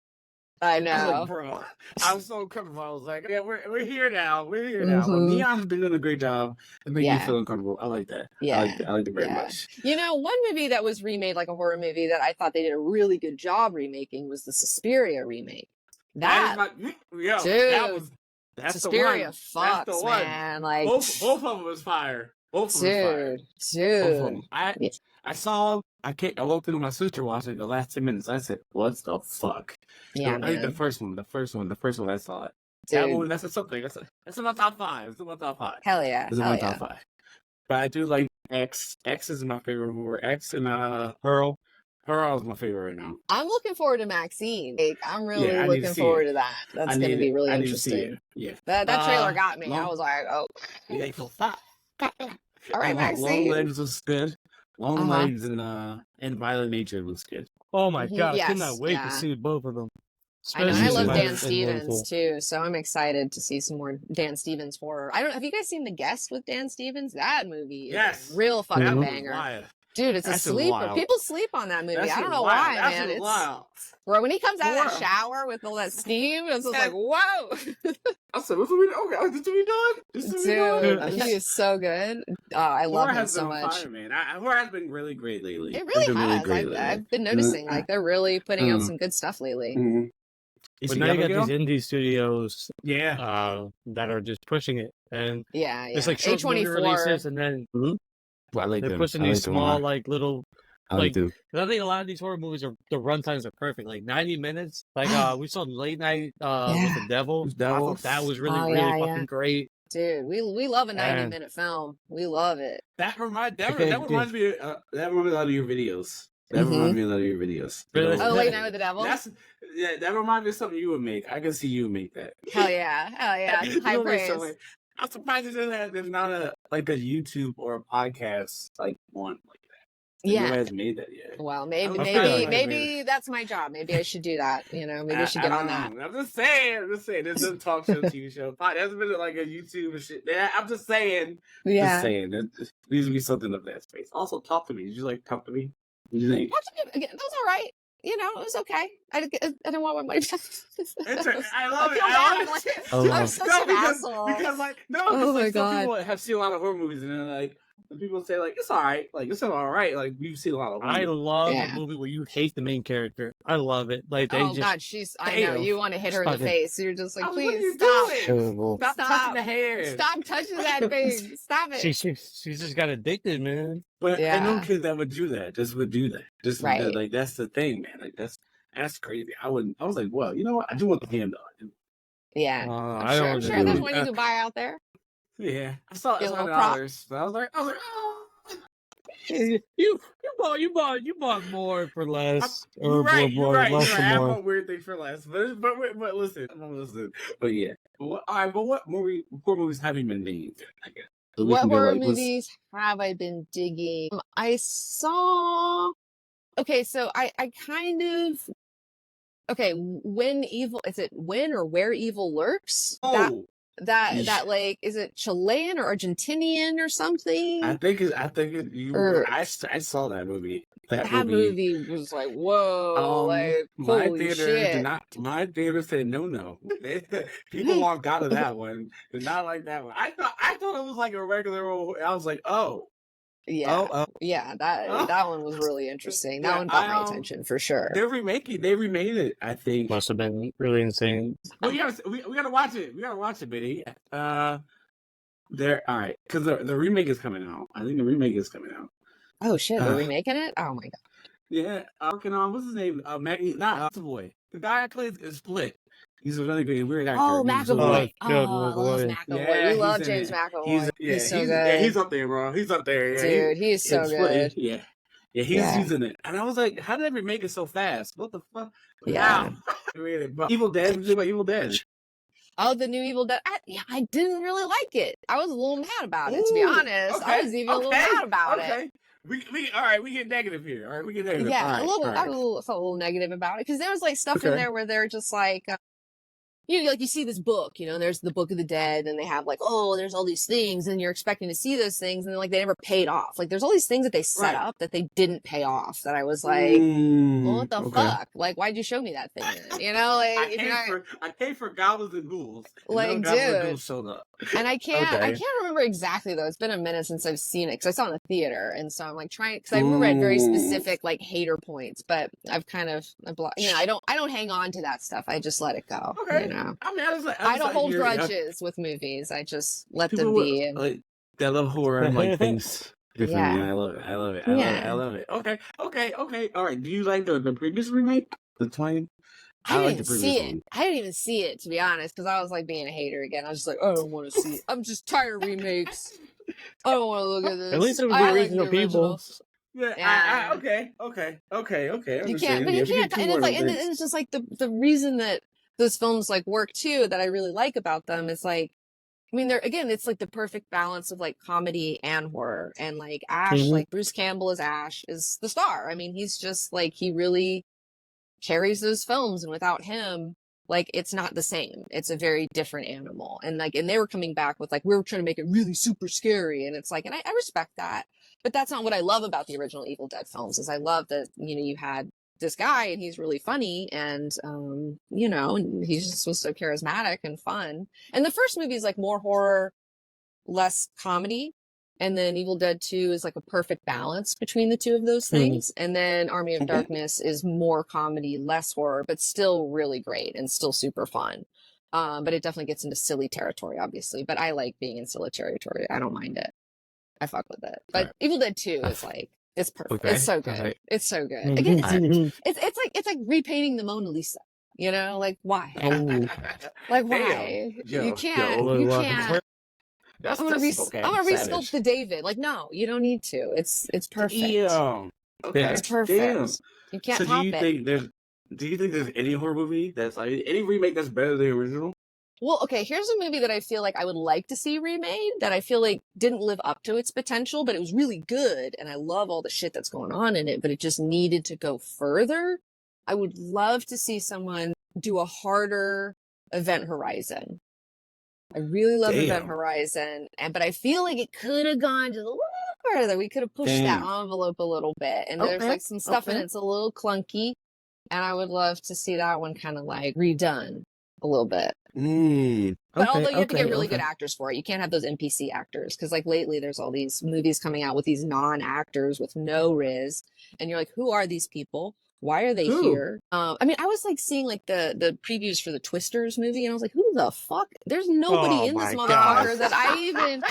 I know, I was like, bro. I was so uncomfortable. I was like, yeah, we're here now. Well, Neon's been doing a great job and making you feel uncomfortable. I like that. Yeah, I like it very much. You know, one movie that was remade like a horror movie that I thought they did a really good job remaking was the Suspiria remake. That's Suspiria. Fucks, man. Like both of them was fire. Dude. I walked into my sister watching the last 10 minutes. I said, what the fuck? Yeah, I think the first one I saw it. Dude. That one, that's something. That's in my top 5. It's in my top 5. Hell yeah. It's in my top 5. But I do like X. X is my favorite horror. X and Pearl. Pearl is my favorite right now. I'm looking forward to Maxine. Like, I'm really looking forward to that. That's going to be really interesting. Yeah. That trailer got me. I was like, oh. Yeah, fuck. All right, Maxine. Long Legs was good. Long Legs and Violent Nature was good. Oh my God, I cannot wait to see both of them. Especially I love Dan Stevens too, so I'm excited to see some more Dan Stevens horror. Have you guys seen The Guest with Dan Stevens? That movie is a real fucking banger. Dude, it's a That's sleeper. wild. People sleep on that movie. That's I don't know wild. why, That's man. It's wild. bro, when he comes out of that Horror. shower with all that steam, it's just like, whoa. I said, what's we okay? This what we doing? This what we doing? Dude, he is so good. I love Horror him has so been on much. fire, man. Horror has been really great lately. It really been has. Really great lately. I've been noticing, like, they're really putting out some good stuff lately. Mm-hmm. But now you got these indie studios, that are just pushing it, and it's like short movie releases, and then I like they're pushing these small, like little, like. I think a lot of these horror movies are the runtimes are perfect, like 90 minutes. Like we saw Late Night with the Devil. I thought that was really fucking great. Dude, we love a 90-minute film. We love it. That reminds me. That reminds me of your videos. That reminds me of your videos. Really? Oh, Late Night with the Devil? That reminds me of something you would make. I can see you make that. Hell yeah. High praise. I'm surprised there's not a YouTube or a podcast like one like that. No one has made that yet. Well, maybe that's my job. Maybe I should do that. Maybe I should get on that. I'm just saying. This is a talk show, TV show. There's been like a YouTube and shit. I'm just saying. Yeah. Just saying. There needs to be something of that space. Also, talk to me. Did you like talk to me? What do you think? Again, that was all right. It was okay. I didn't want my money back. I love it. I'm such an asshole. Because oh my God. Some people have seen a lot of horror movies and then like people say like it's all right, like it's all right, like you've seen a lot of. I love a movie where you hate the main character. I love it. Like they God, I know you want to hit her in the face. You're just like, please stop touching the hair. Stop touching that thing. Stop it. She just got addicted, man. But I know kids that would do that. Just would do that. Just right. Like that's the thing, man. Like that's crazy. I was like, well, you know what? I do want the hand on. Yeah, I'm sure there's one you can buy out there. Yeah, I saw it $100. So I was like, oh. You bought more for less. You're right. Less I more. bought weird things for less. But listen. But yeah. All right. But what horror movies have you been digging? What horror movies have I been digging? I saw. Okay, so I kind of. Okay, When or Where Evil Lurks? Oh. That like, is it Chilean or Argentinian or something? I saw that movie. That movie was like, whoa, like holy shit. My theater said no. People walked out of that one. Did not like that one. I thought it was like a regular old. I was like, oh. Yeah. Yeah, that one was really interesting. That one got my attention for sure. They remade it, I think. Must have been really insane. Well, we gotta watch it. We gotta watch it, Biddy. They're all right because the remake is coming out. I think the remake is coming out. Oh shit, they're remaking it? Oh my God. Yeah, working on what's his name? Maggie, not the boy. The guy that plays Split. He's a really good weird actor. Oh, McAvoy. I love McAvoy. Yeah, we love James McAvoy. He's so good. Yeah, he's up there, bro. He's up there. Yeah, dude, he's so good. Yeah, he's in it. And I was like, how did they make it so fast? What the fuck? Yeah. Wow. Evil Dead. What about Evil Dead? Oh, the new Evil Dead. I didn't really like it. I was a little mad about it, to be honest. Okay, I was even a little mad about it. We all right. We get negative here. All right, we get negative. Yeah, right, a little. Right. I felt a little negative about it because there was like stuff in there where they're just like, like you see this book, there's the Book of the Dead, and they have like, oh, there's all these things, and you're expecting to see those things, and like they never paid off. Like there's all these things that they set up that they didn't pay off. That I was like, well, what the fuck? Like, why'd you show me that thing? Like, I came for goblins and ghouls. Like, dude, showed up. And I can't remember exactly though. It's been a minute since I've seen it because I saw it in the theater, and so I'm like trying because I remember I had very specific like hater points, but I've kind of I don't hang on to that stuff. I just let it go. Okay. I mean, I don't hold grudges with movies. I just let them be. Like, I love horror and like things differently. Yeah. I love it. I love it. Okay. All right. Do you like the previous remake? The 20? I didn't see it. I didn't even see it, to be honest, because I was like being a hater again. I was just like, I don't want to see it. I'm just tired of remakes. I don't want to look at this. At least it was the original people. Yeah. Okay. You can't, but you can't. And it's like, and it's just like the reason that those films like work too, that I really like about them is like, I mean, it's like the perfect balance of like comedy and horror. And like Ash, like Bruce Campbell as Ash is the star. I mean, he's just like, he really carries those films, and without him, like, it's not the same. It's a very different animal. And like, and they were coming back with like, we were trying to make it really super scary. And it's like, and I respect that. But that's not what I love about the original Evil Dead films. Is I love that you had this guy and he's really funny and and he just was so charismatic and fun. And the first movie is like more horror, less comedy. And then Evil Dead 2 is like a perfect balance between the two of those things. And then Army of Darkness is more comedy, less horror, but still really great and still super fun. But it definitely gets into silly territory, obviously. But I like being in silly territory. I don't mind it. I fuck with it. But Evil Dead 2 is like, it's perfect. Okay. It's so good. Right. It's so good. Again, it's like repainting the Mona Lisa. Like why? Like why? You can't. I'm gonna resculpt the David. Like, no, you don't need to. It's perfect. Okay. It's perfect. Damn. You can't top it. Do you think there's any horror movie that's like any remake that's better than the original? Well, okay, here's a movie that I feel like I would like to see remade that I feel like didn't live up to its potential, but it was really good, and I love all the shit that's going on in it, but it just needed to go further. I would love to see someone do a harder Event Horizon. I really love Event Horizon, but I feel like it could have gone just a little further. We could have pushed that envelope a little bit, and there's like some stuff in it's a little clunky, and I would love to see that one kind of like redone a little bit. But although you have to get really good actors for it, you can't have those NPC actors because like lately there's all these movies coming out with these non-actors with no riz, and you're like, who are these people? Why are they here? I mean, I was like seeing like the previews for the Twisters movie, and I was like, who the fuck? There's nobody in this motherfucker that I even.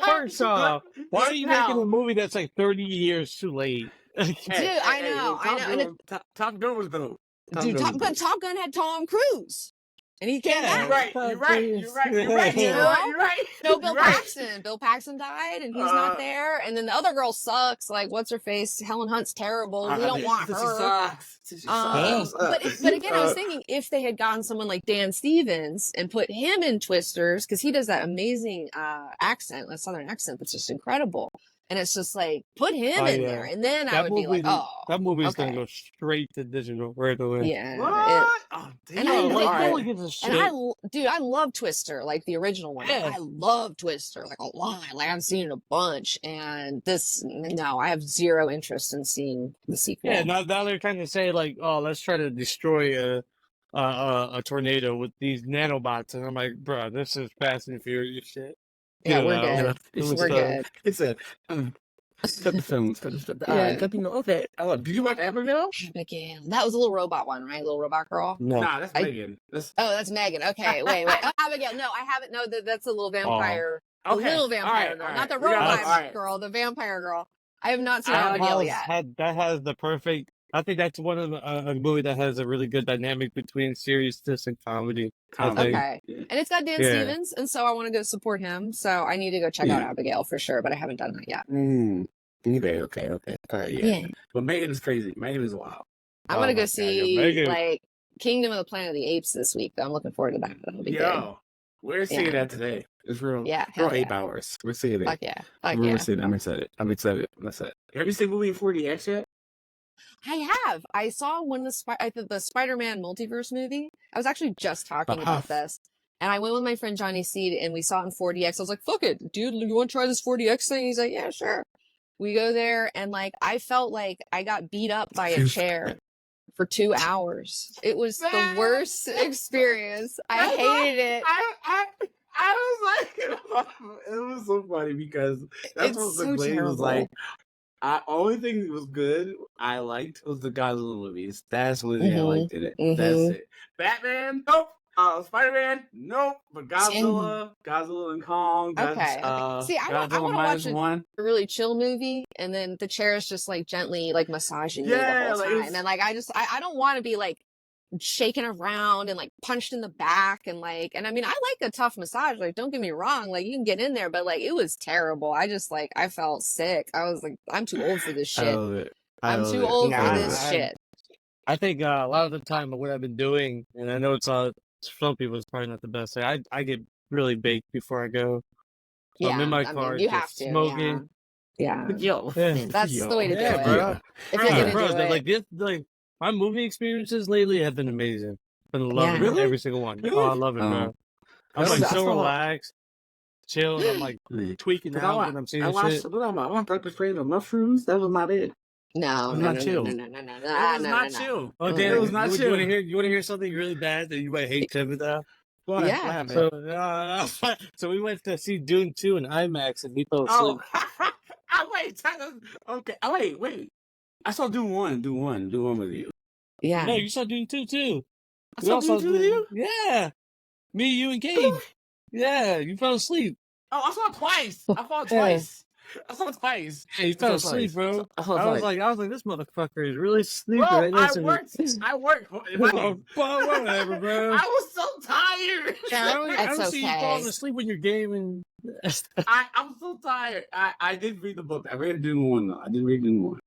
First off, why are you making a movie that's like 30 years too late? Dude, I know. Top Gun was dope. But Top Gun had Tom Cruise. And he came back. You're right. No, Bill Paxton. Bill Paxton died, and he's not there. And then the other girl sucks. Like, what's her face? Helen Hunt's terrible. We don't want her. But again, I was thinking if they had gotten someone like Dan Stevens and put him in Twisters, because he does that amazing accent, that Southern accent that's just incredible. And it's just like, put him in there. And then I would be like, that movie's going to go straight to digital right away. Yeah. What? And I love Twister, like the original one. Yeah. I love Twister, like a lot. Like I've seen it a bunch. And I have zero interest in seeing the sequel. Yeah, now they're trying to say like, oh, let's try to destroy a tornado with these nanobots. And I'm like, bro, this is Fast and Furious shit. Yeah, we're good. We're good. It's a the films. Let me know. Okay. Do you watch Abigail? Abigail. That was a little robot one, right? Little robot girl. No, that's Megan. That's Megan. Okay, wait. Oh, Abigail. No, I haven't. No, that's a little vampire. The little vampire girl, not the robot girl. The vampire girl. I have not seen Abigail yet. That has the perfect. I think that's one of a movie that has a really good dynamic between seriousness and comedy. Okay. And it's got Dan Stevens, and so I want to go support him. So I need to go check out Abigail for sure, but I haven't done that yet. Okay. All right, yeah. But Megan is crazy. Megan is wild. I'm going to go see like Kingdom of the Planet of the Apes this week, though. I'm looking forward to that. That'll be good. We're seeing that today. It's real. Yeah. For 8 hours. We're seeing it. Fuck yeah. We're seeing it. I'm excited. That's it. Have you seen the movie 4DX yet? I have. I saw the Spider-Man multiverse movie. I was actually just talking about this. And I went with my friend Johnny Seed and we saw it in 4DX. I was like, fuck it, dude, you want to try this 4DX thing? He's like, yeah, sure. We go there and like, I felt like I got beat up by a chair for 2 hours. It was the worst experience. I hated it. I was like, it was so funny because that's what the Blade was like. Only thing that was good I liked was the Godzilla movies. That's what I liked in it. That's it. Batman, nope. Spider-Man, nope. But Godzilla and Kong. Okay. See, I want to watch a really chill movie, and then the chair is just like gently like massaging me the whole time, and like I don't want to be like shaken around and like punched in the back and I mean I like a tough massage, like don't get me wrong, like you can get in there, but like it was terrible. I just like I felt sick. I was like, I'm too old for this shit. I'm too old for this shit. I think a lot of the time what I've been doing, and I know it's some people it's probably not the best. I get really baked before I go. So I'm in my car, you have to smoking. Yeah. That's the way to do it. Bro. If you're gonna do it. Like this, like my movie experiences lately have been amazing. Been loving every single one. Oh, I love it, bro. I'm like so relaxed. chill, and I'm like tweaking out when I'm seeing shit. I want breakfast friends with mushrooms. That was not it. No, It was no, not no, chill. no, no, no, no, no, It was no, not no, chill. Oh, no. damn! It was not You chill. want to hear? You want to hear something really bad that you might hate Tim about? What? Yeah. What happened? So we went to see Dune 2 in IMAX, and he fell asleep. Wait. Okay. Wait. I saw Dune 1 with you. Yeah. No, you saw Dune 2 too. I saw Dune 2 with you? Yeah. Me, you, and Cade. Yeah, you fell asleep. Oh, I saw it twice. I saw it twice. Yeah, you fell asleep, bro. I was like, this motherfucker is really sleeping. Bro, Right next to me. I worked. Whatever, bro. I was so tired. Yeah, I don't It's see you okay. falling asleep when you're gaming. I'm so tired. I did read the book. I read Dune 1 though. I did read Dune 1.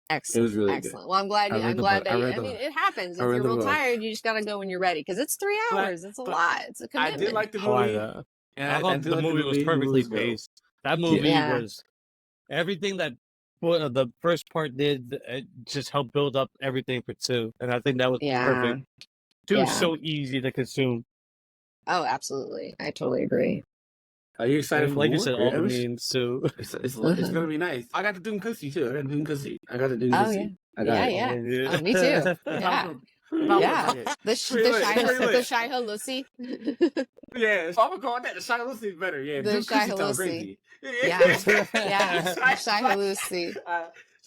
Excellent. It was really excellent. Well, I'm glad. I mean, it happens. If you're real tired, you just gotta go when you're ready because it's 3 hours. It's a lot. It's a commitment. I did like the movie. I thought the movie was perfectly paced. That movie was everything that the first part did. It just helped build up everything for 2, and I think that was perfect. 2 is so easy to consume. Oh, absolutely. I totally agree. Are you excited for like more? you said, all the memes too. It's gonna be nice. I got the Dune Cookie too. I got the Dune Cookie. Oh yeah. Oh, me too. Yeah. The Shai Halusi. Yeah, so I'm gonna call that the Shai Halusi is better. Yeah, the Shai Halusi. Yeah. Shai Halusi.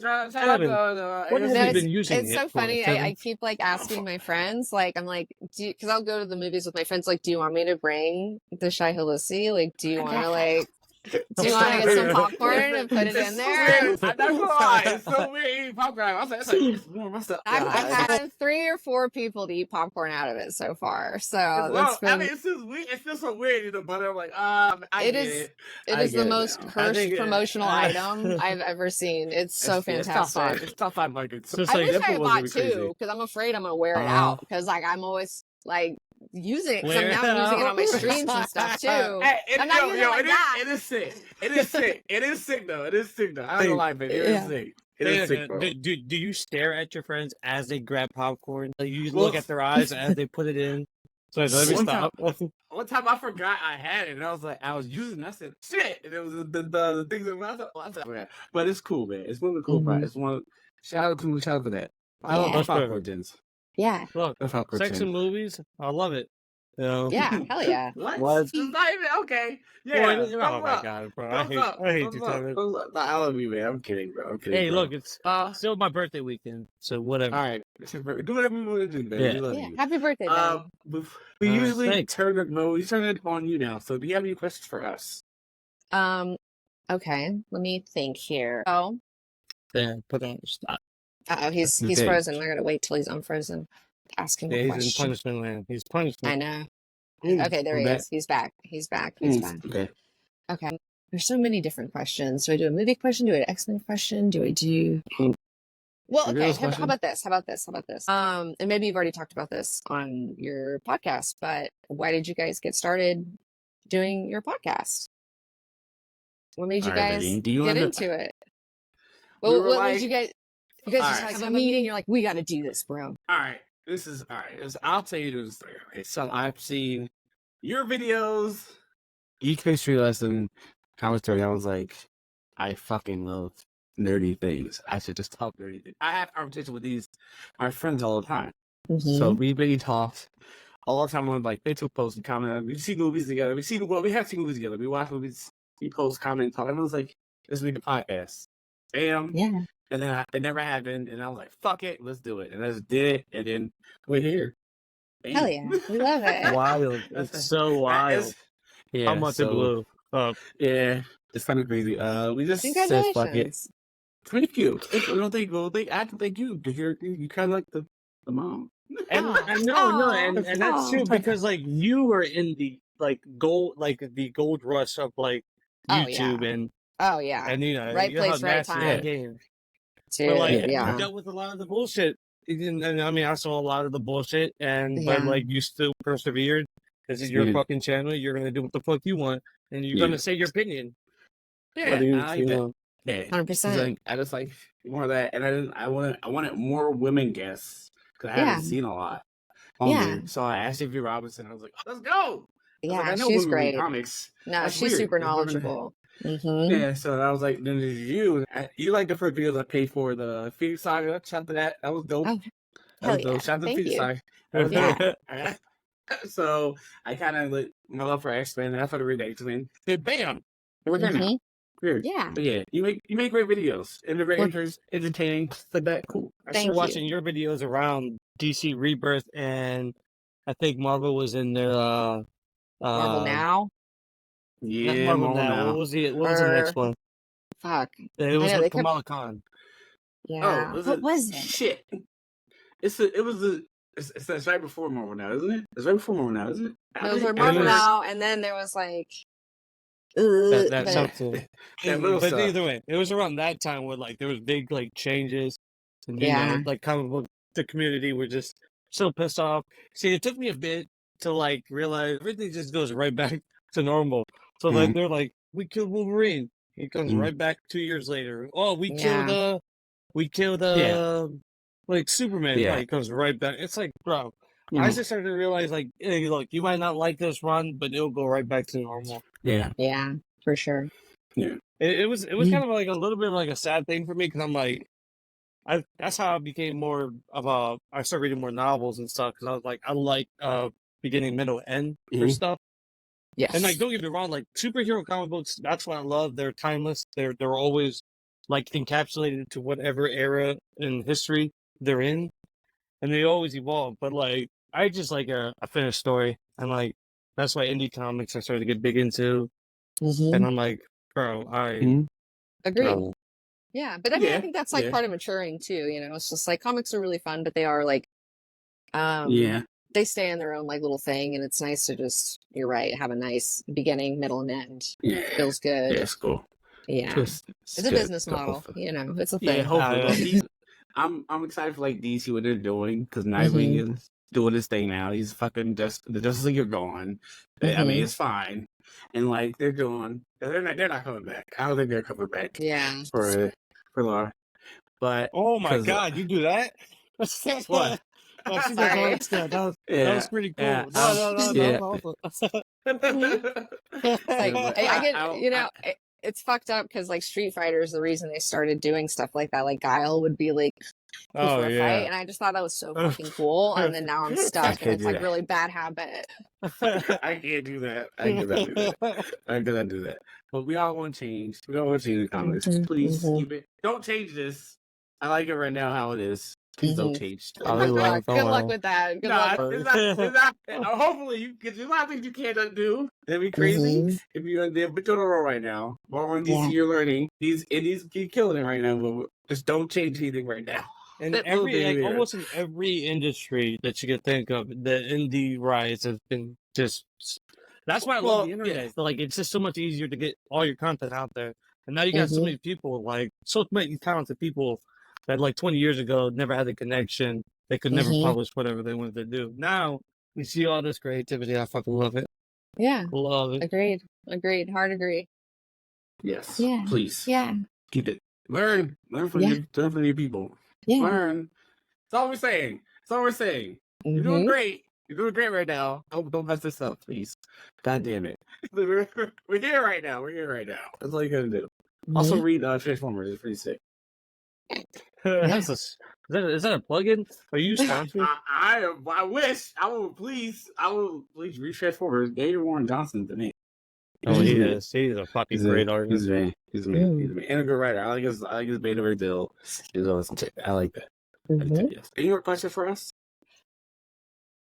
What have you been using? It's so funny. I keep like asking my friends, like, I'm like, because I'll go to the movies with my friends, like, do you want me to bring the Shai Halusi? Like, do you want to like, do you want to get some popcorn and put it in there? I'm not gonna lie, it's so weird eating popcorn. I was like, it's warm. I've had 3 or 4 people to eat popcorn out of it so far. So I mean, it's just weird. It feels so weird, but I'm like, it is the most cursed promotional item I've ever seen. It's so fantastic. It's top 5 markets. I wish I had bought 2 because I'm afraid I'm gonna wear it out because like I'm always like using it because I'm now using it on my streams and stuff too. I'm not using it like that. It is sick. It is sick though. I don't gonna lie, baby. It is sick. It is sick, bro. Do you stare at your friends as they grab popcorn? Like you look at their eyes as they put it in. So let me stop. One time I forgot I had it, and I was like, I was using it. I said, shit. And it was the things that I said, but it's cool, man. It's one of the cool parts. It's one. Shout out for that. I love popcorn tins. Yeah. Look, sex and movies, I love it. You know? Yeah, hell yeah. What? It's not even okay. Yeah. Oh my god, bro. I hate you, Thomas. I love you, man. I'm kidding, bro. Hey, look, it's still my birthday weekend, so whatever. All right. Do whatever you want to do, man. We love you. Happy birthday, Ben. We usually turn it on you now. So do you have any questions for us? Okay. Let me think here. Oh. Yeah, put on stop. He's frozen. I gotta wait till he's unfrozen. Ask him a question. He's in punishment land. He's punishment. I know. Okay, there he is. He's back. He's back. Okay. There's so many different questions. Do I do a movie question? Do I do an X-Men question? Do I do... Well, okay. How about this? And maybe you've already talked about this on your podcast, but why did you guys get started doing your podcast? What made you guys get into it? What made you guys... You guys just have a meeting, you're like, we got to do this, bro. All right. I'll tell you this story. Okay, so I've seen your videos, each history lesson, commentary. I was like, I fucking love nerdy things. I should just talk nerdy things. I have conversations with my friends all the time. Mm-hmm. So we really talk all the time on like Facebook posts and comment. We see movies together. We have seen movies together. We watch movies. We post, comment, talk. And I was like, this will be the podcast. Damn. Yeah. And then it never happened, and I was like, fuck it, let's do it. And I just did it, and then we're here. Bam. Hell yeah, we love it. Wild. It's so wild. How much it blew up. Yeah, it's kind of crazy. We just said fuck it. Thank you. I have to thank you, because you're kind of like the mom. And that's true, because like you were in the the gold rush of like YouTube and right place, right time. Game. But like, you dealt with a lot of the bullshit. And I mean, I saw a lot of the bullshit, but like, you still persevered. This is your fucking channel. You're gonna do what the fuck you want, and you're gonna say your opinion. Yeah, I like that. Yeah, 100%. I just like more of that, and I wanted more women guests because I haven't seen a lot. So I asked Evie Robinson. I was like, let's go. Yeah, I know she's women read great. comics. No, That's she's weird. super knowledgeable. Yeah, so I was like, then there's you. You like the first videos I paid for the Phoenix Saga. Shout out to that. That was dope. Oh, That hell was dope. yeah. Shout out to Thank Phoenix you. Saga. That was Yeah. dope. So I kind of like my love for X-Men, and I started reading X-Men. Then bam, we're there now. Weird. Yeah. But yeah, you make great videos, and they're very entertaining, stuff like that. Cool. I Thank started you. watching your videos around DC Rebirth, and I think Marvel was in their Marvel Now. not Yeah, Marvel Marvel now. now. What was the next one? Fuck. It was I know, with they kept... Kamala Khan. Yeah. What was it? Shit. It's right before Marvel now, isn't it? It's right before Marvel now, isn't it? Those were Marvel Now, and then there was like That sounds that little but stuff. either way, it was around that time where like there was big like changes, and you Yeah. know, like comic book the community were just so pissed off. See, it took me a bit to like realize everything just goes right back to normal. So like they're like, we killed Wolverine. He comes right back 2 years later. Oh, we killed like Superman. Yeah. Like, comes right back. It's like, bro, I just started to realize like, hey, look, you might not like this run, but it'll go right back to normal. Yeah. Yeah, for sure. Yeah. It was kind of like a little bit like a sad thing for me because I'm like, that's how I became more of I started reading more novels and stuff because I was like, I like beginning, middle, end for stuff. Yes. And like, don't get me wrong, like superhero comic books, that's what I love. They're timeless. They're always like encapsulated to whatever era in history they're in, and they always evolve. But like, I just like a finished story, and like that's why indie comics I started to get big into. And I'm like, bro, Agreed. Yeah, but I mean, I think that's like Yeah. part of maturing too. You know, it's just like comics are really fun, but they are like, they stay in their own like little thing, and it's nice to just, you're right, have a nice beginning, middle, and end. Yeah. Feels good. Yeah, it's cool. Yeah, it's a business model. You know, it's a thing. Yeah, hopefully. I'm excited for like DC what they're doing because Nightwing is doing his thing now. He's fucking the Justice League are gone. I mean, it's fine, and like they're not coming back. I don't think they're coming back. Yeah, for Laura. But oh my god, you do that? What? That was pretty cool. Yeah. I get, you know, it's fucked up because like Street Fighter is the reason they started doing stuff like that. Like Guile would be like, for a fight, and I just thought that was so fucking cool. And then now I'm stuck, and it's like really bad habit. I can't do that. I cannot do that. But we all want to change. We all want to change the comments. Please keep it. Don't change this. I like it right now how it is. Please don't change. Good luck with that. Good luck. It's not, hopefully, because there's a lot of things you can't undo. That'd be crazy if you undo. But you're on a roll right now. More on DC, you're learning. These indies keep killing it right now. But just don't change anything right now. And almost in every industry that you can think of, the indie rise has been just. That's why I love the internet. Yeah. So, like, it's just so much easier to get all your content out there. And now you got so many people, like so many talented people that like 20 years ago never had the connection. They could never publish whatever they wanted to do. Now you see all this creativity. I fucking love it. Yeah. Love it. Agreed. Hard agree. Yes. Yeah. Please. Yeah. Keep it. Learn from your people. Yeah. Learn. That's all we're saying. You're doing great. You're doing great right now. Don't mess this up, please. God damn it. We're here right now. That's all you gotta do. Also read Transformers. It's pretty sick. Is that a plug-in? Are you sponsored? I wish. I will please read Transformers. David Warren Johnson's the name. Oh, he is. He's a fucking great artist. He's amazing. And a good writer. I like his Beta Ray Bill. He's awesome. I like that. Yes. Any more questions for us?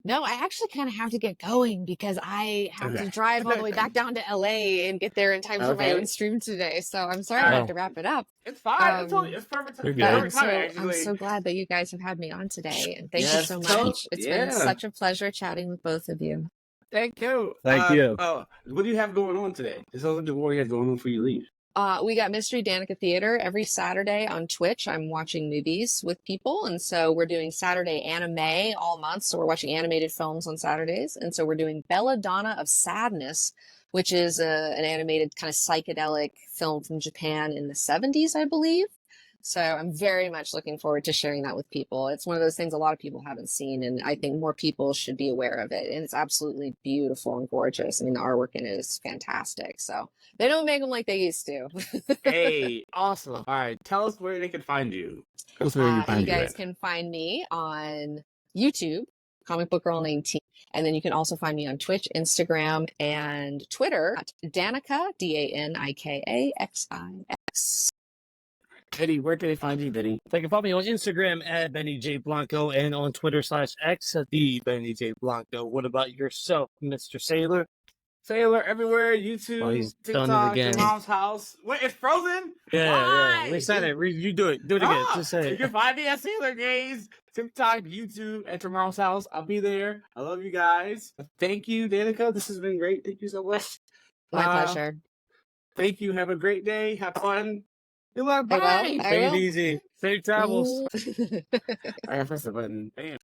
No, I actually kind of have to get going because I have to drive all the way back down to LA and get there in time for my own stream today. So I'm sorry I have to wrap it up. It's fine. It's perfect. I'm so glad that you guys have had me on today. And thank you so much. It's been such a pleasure chatting with both of you. Thank you. What do you have going on today? There's something what you have going on before you leave. We got Mystery Danica Theater every Saturday on Twitch. I'm watching movies with people. And so we're doing Saturday anime all month. So we're watching animated films on Saturdays. And so we're doing Belladonna of Sadness, which is an animated kind of psychedelic film from Japan in the 70s, I believe. So I'm very much looking forward to sharing that with people. It's one of those things a lot of people haven't seen, and I think more people should be aware of it. And it's absolutely beautiful and gorgeous. I mean, the artwork in it is fantastic. So they don't make them like they used to. Hey, awesome. All right, tell us where they can find you. Tell us where You guys can find me on YouTube, Comic Book Girl 19. And then you can also find me on Twitch, Instagram, and Twitter at Danika, DANIKAXIX. Benny, where can they find you, Benny? They can follow me on Instagram at Benny J. Blanco and on Twitter /X at the Benny J. Blanco. What about yourself, Mr. Sailor? Sailor everywhere, YouTube, TikTok, your mom's house. Wait, it's frozen? Yeah. We said it. You do it. Do it again. Just say it. You can find me at Sailor Days, TikTok, YouTube, at your mom's house. I'll be there. I love you guys. Thank you, Danika. This has been great. Thank you so much. My pleasure. Thank you. Have a great day. Have fun. Good luck. Bye. I will. Take it easy. Safe travels. I press the button. Bam.